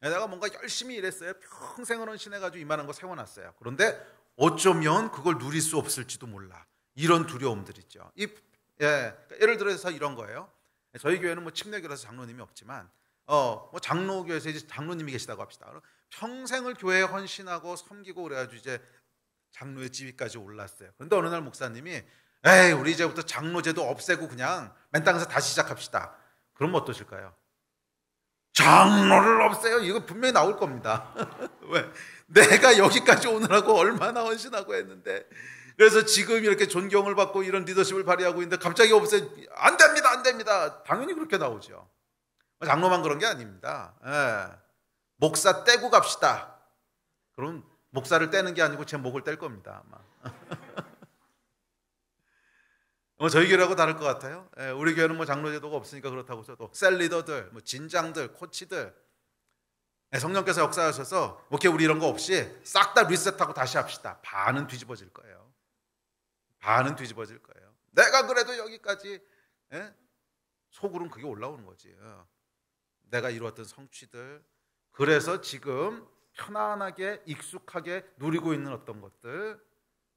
내가 뭔가 열심히 일했어요. 평생을 헌신해가지고 이만한 거 세워놨어요. 그런데 어쩌면 그걸 누릴 수 없을지도 몰라. 이런 두려움들이죠. 예를 들어서 이런 거예요. 저희 교회는 뭐 침례교라서 장로님이 없지만 뭐 장로교에서 이제 장로님이 계시다고 합시다. 평생을 교회에 헌신하고 섬기고 그래가지고 이제 장로의 지위까지 올랐어요. 그런데 어느 날 목사님이 우리 이제부터 장로제도 없애고 그냥 맨 땅에서 다시 시작합시다. 그러면 어떠실까요? 장로를 없애요? 이거 분명히 나올 겁니다. 왜? 내가 여기까지 오느라고 얼마나 헌신하고 했는데, 그래서 지금 이렇게 존경을 받고 이런 리더십을 발휘하고 있는데 갑자기 없애, 안 됩니다, 안 됩니다. 당연히 그렇게 나오죠. 장로만 그런 게 아닙니다. 목사 떼고 갑시다. 그럼 목사를 떼는 게 아니고 제 목을 뗄 겁니다, 아마. 저희 교회하고 다를 것 같아요. 우리 교회는 뭐 장로제도가 없으니까 그렇다고 해도 셀리더들, 뭐 진장들, 코치들, 성령께서 역사하셔서 오케이 우리 이런 거 없이 싹 다 리셋하고 다시 합시다. 반은 뒤집어질 거예요. 반은 뒤집어질 거예요. 내가 그래도 여기까지, 속으로는 그게 올라오는 거지. 내가 이루었던 성취들, 그래서 지금 편안하게 익숙하게 누리고 있는 어떤 것들,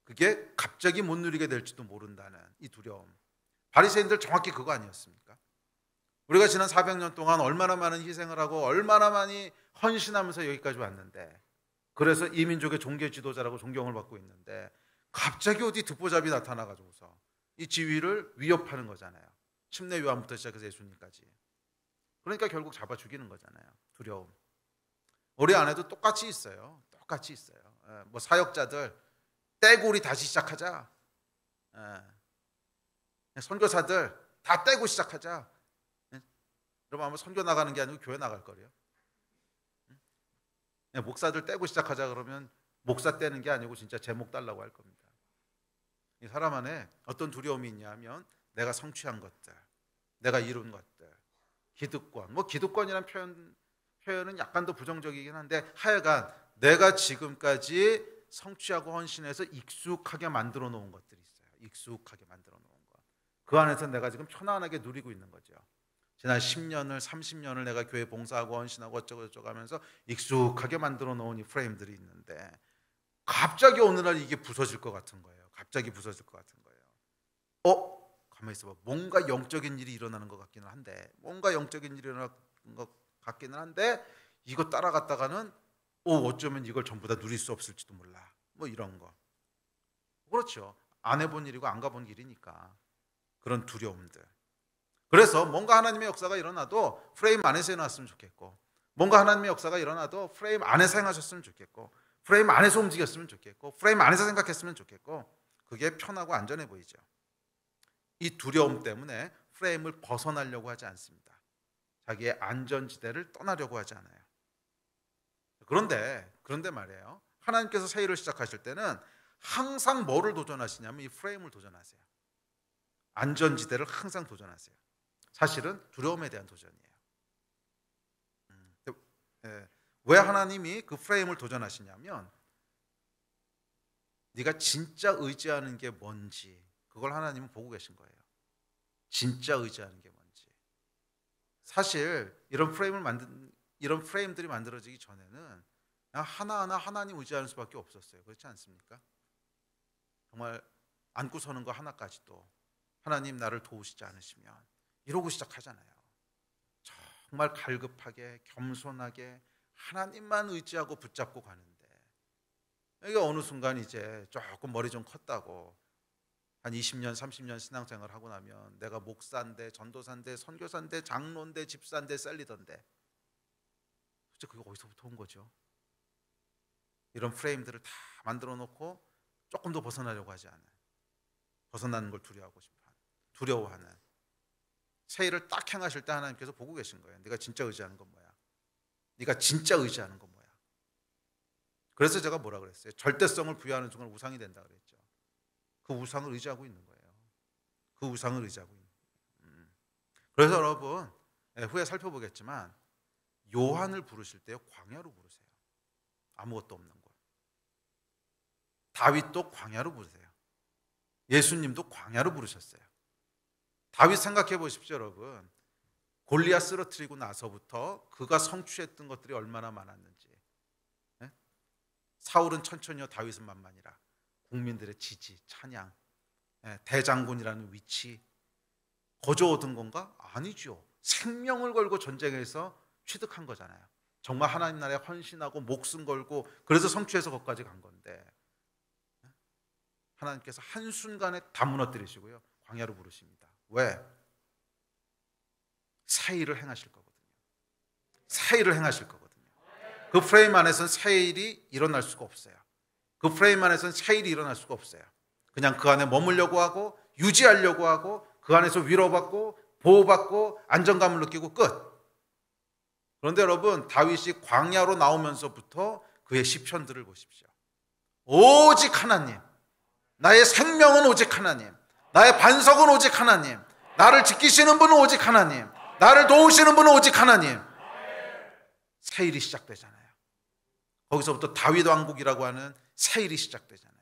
그게 갑자기 못 누리게 될지도 모른다는 이 두려움. 바리새인들 정확히 그거 아니었습니까? 우리가 지난 400년 동안 얼마나 많은 희생을 하고 얼마나 많이 헌신하면서 여기까지 왔는데, 그래서 이 민족의 종교 지도자라고 존경을 받고 있는데 갑자기 어디 듣보잡이 나타나가지고서 이 지위를 위협하는 거잖아요. 침례 요한부터 시작해서 예수님까지. 그러니까 결국 잡아 죽이는 거잖아요. 두려움. 우리 안에도 똑같이 있어요. 똑같이 있어요. 뭐 사역자들 떼고 우리 다시 시작하자. 선교사들 다 떼고 시작하자. 여러분 아마 선교 나가는 게 아니고 교회 나갈 거래요. 목사들 떼고 시작하자 그러면 목사 떼는 게 아니고 진짜 제목 달라고 할 겁니다. 이 사람 안에 어떤 두려움이 있냐면 내가 성취한 것들, 내가 이룬 것들, 기득권. 기득권이란 표현은 약간 더 부정적이긴 한데 하여간 내가 지금까지 성취하고 헌신해서 익숙하게 만들어 놓은 것들이 있어요. 익숙하게 만들어 놓은 것. 그 안에서 내가 지금 편안하게 누리고 있는 거죠. 지난 10년을 30년을 내가 교회 봉사하고 헌신하고 어쩌고 하면서 익숙하게 만들어 놓은 이 프레임들이 있는데 갑자기 어느 날 이게 부서질 것 같은 거예요. 갑자기 부서질 것 같은 거예요. 가만히 있어봐. 뭔가 영적인 일이 일어나는 것 같기는 한데 이거 따라갔다가는 어쩌면 이걸 전부 다 누릴 수 없을지도 몰라. 이런 거. 그렇죠. 안 해본 일이고 안 가본 일이니까 그런 두려움들. 그래서 뭔가 하나님의 역사가 일어나도 프레임 안에서 일어났으면 좋겠고, 뭔가 하나님의 역사가 일어나도 프레임 안에서 행하셨으면 좋겠고, 프레임 안에서 움직였으면 좋겠고, 프레임 안에서 생각했으면 좋겠고, 그게 편하고 안전해 보이죠. 이 두려움 때문에 프레임을 벗어나려고 하지 않습니다. 자기의 안전지대를 떠나려고 하지 않아요. 그런데 말이에요. 하나님께서 새 일을 시작하실 때는 항상 뭐를 도전하시냐면 이 프레임을 도전하세요. 안전지대를 항상 도전하세요. 사실은 두려움에 대한 도전이에요. 왜 하나님이 그 프레임을 도전하시냐면 네가 진짜 의지하는 게 뭔지 그걸 하나님은 보고 계신 거예요. 진짜 의지하는 게 뭔지. 사실 이런 프레임들이 만들어지기 전에는 그냥 하나하나 하나님 의지하는 수밖에 없었어요. 그렇지 않습니까? 정말 안고 서는 거 하나까지도 하나님 나를 도우시지 않으시면 이러고 시작하잖아요. 정말 갈급하게 겸손하게 하나님만 의지하고 붙잡고 가는데 이게 어느 순간 이제 조금 머리 좀 컸다고 한 20년 30년 신앙생활 하고 나면 내가 목사인데 전도사인데 선교사인데 장로인데 집사인데 셀리더인데 도대체 그게 어디서부터 온 거죠? 이런 프레임들을 다 만들어 놓고 조금 더 벗어나려고 하지 않아요. 벗어나는 걸 두려워하는 새 일을 딱 행하실 때 하나님께서 보고 계신 거예요. 네가 진짜 의지하는 건 뭐야? 네가 진짜 의지하는 건 뭐야? 그래서 제가 뭐라 그랬어요? 절대성을 부여하는 순간 우상이 된다 그랬죠. 그 우상을 의지하고 있는 거예요. 그 우상을 의지하고 있는 거예요. 그래서 여러분 후에 살펴보겠지만 요한을 부르실 때요 광야로 부르세요. 아무것도 없는 곳. 다윗도 광야로 부르세요. 예수님도 광야로 부르셨어요. 다윗 생각해 보십시오 여러분. 골리앗 쓰러뜨리고 나서부터 그가 성취했던 것들이 얼마나 많았는지. 사울은 천천히요 다윗은 만만이라. 국민들의 지지, 찬양, 대장군이라는 위치 거저 얻은 건가? 아니죠. 생명을 걸고 전쟁에서 취득한 거잖아요. 정말 하나님 나라에 헌신하고 목숨 걸고 그래서 성취해서 거기까지 간 건데 하나님께서 한순간에 다 무너뜨리시고요 광야로 부르십니다. 왜? 새 일을 행하실 거거든요. 새 일을 행하실 거거든요. 그 프레임 안에서는 새 일이 일어날 수가 없어요. 그 프레임 안에서는 새 일이 일어날 수가 없어요. 그냥 그 안에 머물려고 하고 유지하려고 하고 그 안에서 위로받고 보호받고 안정감을 느끼고 끝. 그런데 여러분 다윗이 광야로 나오면서부터 그의 시편들을 보십시오. 오직 하나님, 나의 생명은 오직 하나님, 나의 반석은 오직 하나님, 나를 지키시는 분은 오직 하나님, 나를 도우시는 분은 오직 하나님. 새 일이 시작되잖아요. 거기서부터 다윗 왕국이라고 하는 새 일이 시작되잖아요.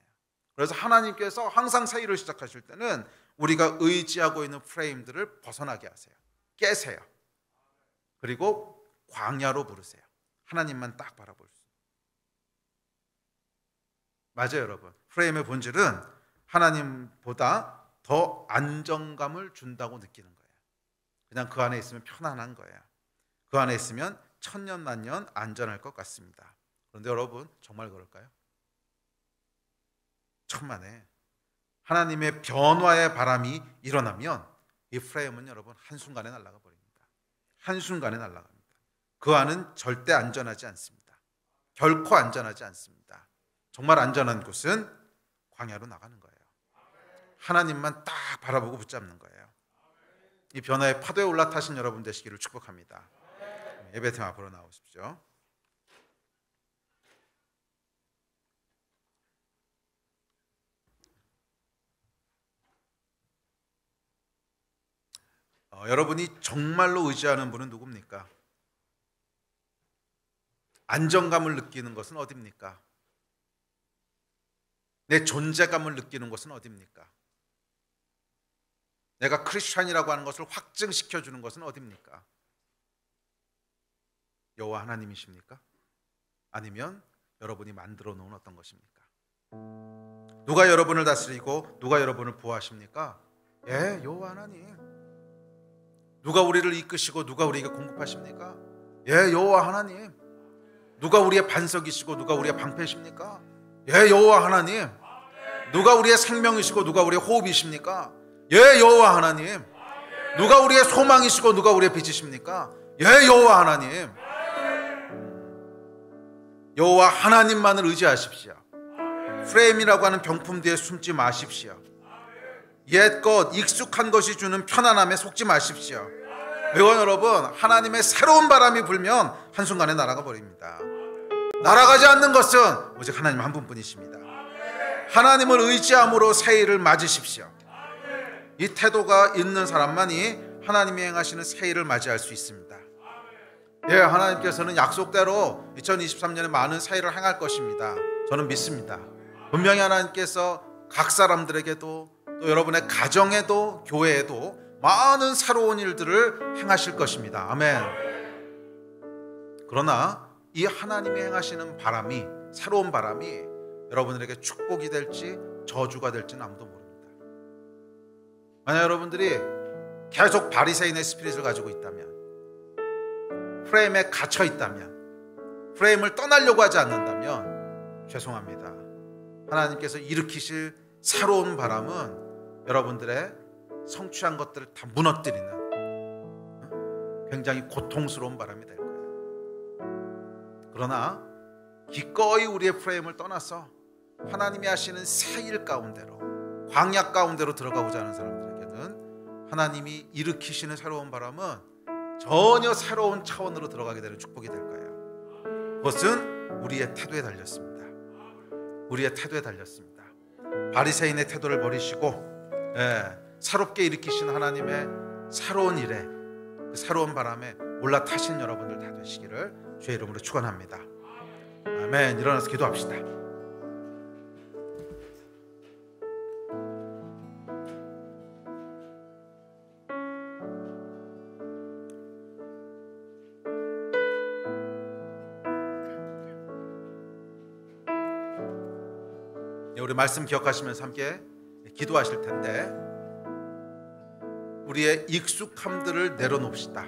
그래서 하나님께서 항상 새 일을 시작하실 때는 우리가 의지하고 있는 프레임들을 벗어나게 하세요. 깨세요. 그리고 광야로 부르세요. 하나님만 딱 바라볼 수. 맞아요 여러분. 프레임의 본질은 하나님보다 더 안정감을 준다고 느끼는 거예요. 그냥 그 안에 있으면 편안한 거예요. 그 안에 있으면 천년만년 안전할 것 같습니다. 그런데 여러분 정말 그럴까요? 천만에 하나님의 변화의 바람이 일어나면 이 프레임은 여러분 한순간에 날아가 버립니다. 한순간에 날아갑니다. 그 안은 절대 안전하지 않습니다. 결코 안전하지 않습니다. 정말 안전한 곳은 광야로 나가는 거예요. 하나님만 딱 바라보고 붙잡는 거예요. 이 변화의 파도에 올라타신 여러분 되시기를 축복합니다. 예배팀 앞으로 나오십시오. 여러분이 정말로 의지하는 분은 누굽니까? 안정감을 느끼는 것은 어디입니까? 내 존재감을 느끼는 것은 어디입니까? 내가 크리스찬이라고 하는 것을 확증시켜 주는 것은 어디입니까? 여호와 하나님이십니까? 아니면 여러분이 만들어 놓은 어떤 것입니까? 누가 여러분을 다스리고 누가 여러분을 보호하십니까? 예, 여호와 하나님. 누가 우리를 이끄시고 누가 우리에게 공급하십니까? 예, 여호와 하나님. 누가 우리의 반석이시고 누가 우리의 방패십니까? 예, 여호와 하나님. 누가 우리의 생명이시고 누가 우리의 호흡이십니까? 예, 여호와 하나님. 누가 우리의 소망이시고 누가 우리의 빛이십니까? 예, 여호와 하나님. 여호와 하나님만을 의지하십시오. 프레임이라고 하는 병품 뒤에 숨지 마십시오. 옛것 익숙한 것이 주는 편안함에 속지 마십시오. 회원 여러분, 하나님의 새로운 바람이 불면 한순간에 날아가 버립니다. 날아가지 않는 것은 오직 하나님 한 분뿐이십니다. 하나님을 의지함으로 새해를 맞으십시오. 이 태도가 있는 사람만이 하나님이 행하시는 새해를 맞이할 수 있습니다. 예, 하나님께서는 약속대로 2023년에 많은 새해를 행할 것입니다. 저는 믿습니다. 분명히 하나님께서 각 사람들에게도 또 여러분의 가정에도 교회에도 많은 새로운 일들을 행하실 것입니다. 아멘. 그러나 이 하나님이 행하시는 바람이, 새로운 바람이 여러분들에게 축복이 될지 저주가 될지는 아무도 모릅니다. 만약 여러분들이 계속 바리새인의 스피릿을 가지고 있다면, 프레임에 갇혀 있다면, 프레임을 떠나려고 하지 않는다면 죄송합니다. 하나님께서 일으키실 새로운 바람은 여러분들의 성취한 것들을 다 무너뜨리는 굉장히 고통스러운 바람이 될 거예요. 그러나 기꺼이 우리의 프레임을 떠나서 하나님이 하시는 새 일 가운데로, 광야 가운데로 들어가고자 하는 사람들에게는 하나님이 일으키시는 새로운 바람은 전혀 새로운 차원으로 들어가게 되는 축복이 될 거예요. 그것은 우리의 태도에 달렸습니다. 우리의 태도에 달렸습니다. 바리새인의 태도를 버리시고 새롭게 일으키신 하나님의 새로운 일에, 그 새로운 바람에 올라타신 여러분들 다 되시기를 주의 이름으로 축원합니다. 아멘. 일어나서 기도합시다. 우리 말씀 기억하시면서 함께 기도하실 텐데, 우리의 익숙함들을 내려놓읍시다.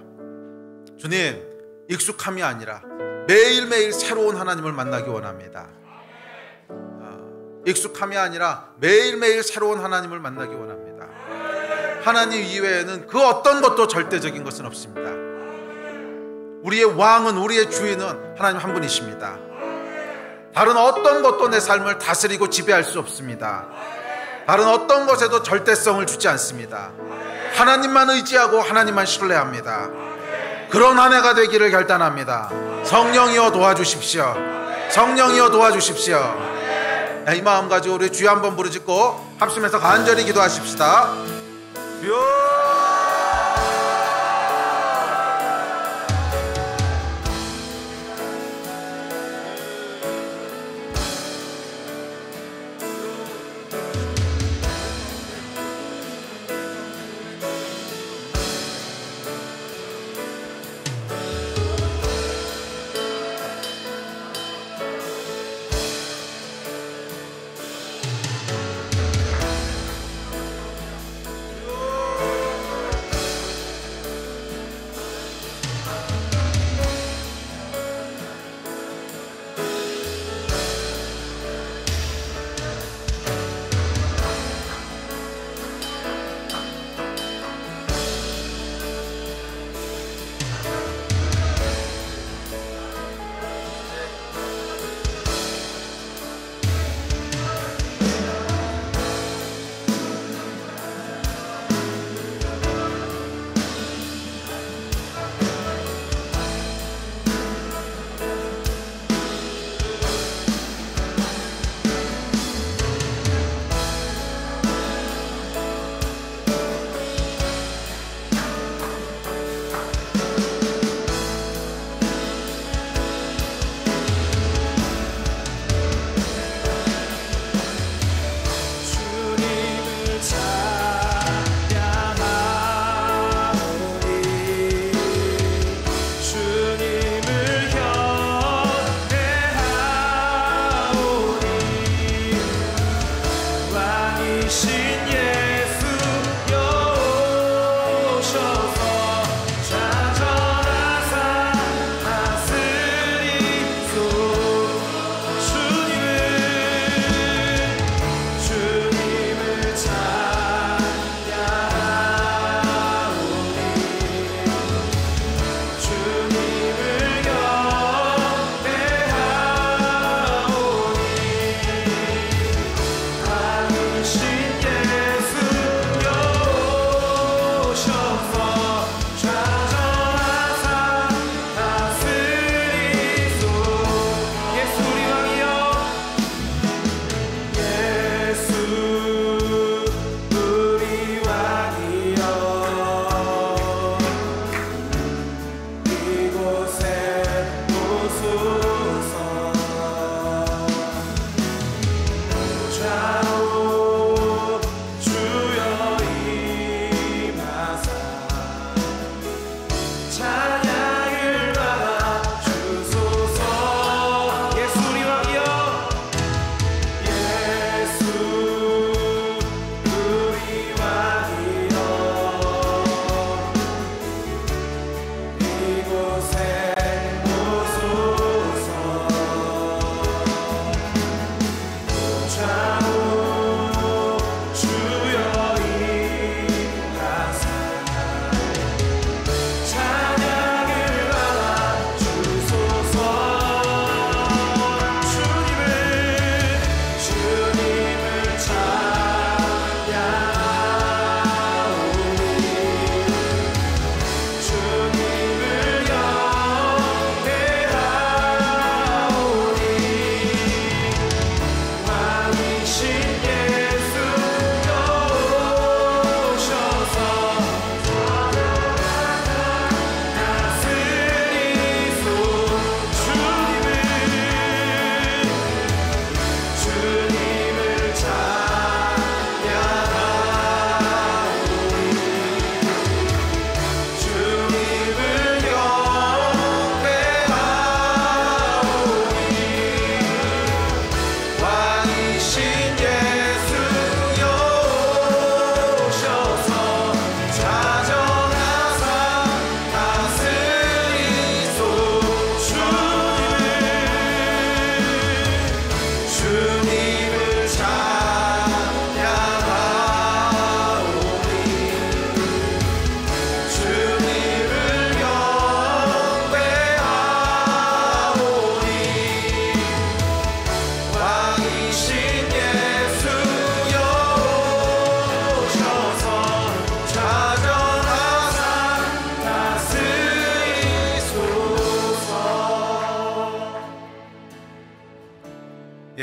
주님, 익숙함이 아니라 매일매일 새로운 하나님을 만나기 원합니다. 익숙함이 아니라 매일매일 새로운 하나님을 만나기 원합니다. 하나님 이외에는 그 어떤 것도 절대적인 것은 없습니다. 우리의 왕은, 우리의 주인은 하나님 한 분이십니다. 다른 어떤 것도 내 삶을 다스리고 지배할 수 없습니다. 다른 어떤 것에도 절대성을 주지 않습니다. 하나님만 의지하고 하나님만 신뢰합니다. 그런 한 해가 되기를 결단합니다. 성령이여 도와주십시오. 성령이여 도와주십시오. 이 마음 가지고 우리 주여 한번 부르짖고 합심해서 간절히 기도하십시다. 주여.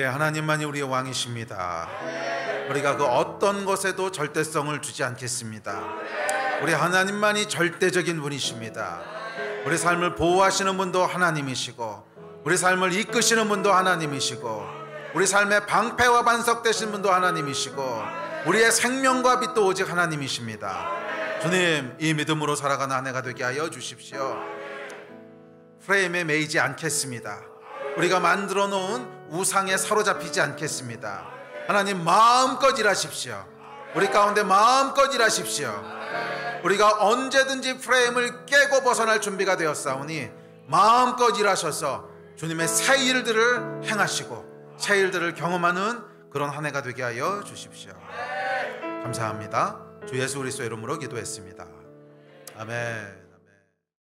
하나님만이 우리의 왕이십니다. 우리가 그 어떤 것에도 절대성을 주지 않겠습니다. 우리 하나님만이 절대적인 분이십니다. 우리 삶을 보호하시는 분도 하나님이시고, 우리 삶을 이끄시는 분도 하나님이시고, 우리 삶의 방패와 반석 되신 분도 하나님이시고, 우리의 생명과 빛도 오직 하나님이십니다. 주님, 이 믿음으로 살아가는 한 해가 되게 하여 주십시오. 프레임에 매이지 않겠습니다. 우리가 만들어 놓은 우상에 사로잡히지 않겠습니다. 하나님, 마음껏 일하십시오. 우리 가운데 마음껏 일하십시오. 우리가 언제든지 프레임을 깨고 벗어날 준비가 되었사오니 마음껏 일하셔서 주님의 새 일들을 행하시고 새 일들을 경험하는 그런 한 해가 되게 하여 주십시오. 감사합니다. 주 예수 그리스도의 이름으로 기도했습니다. 아멘.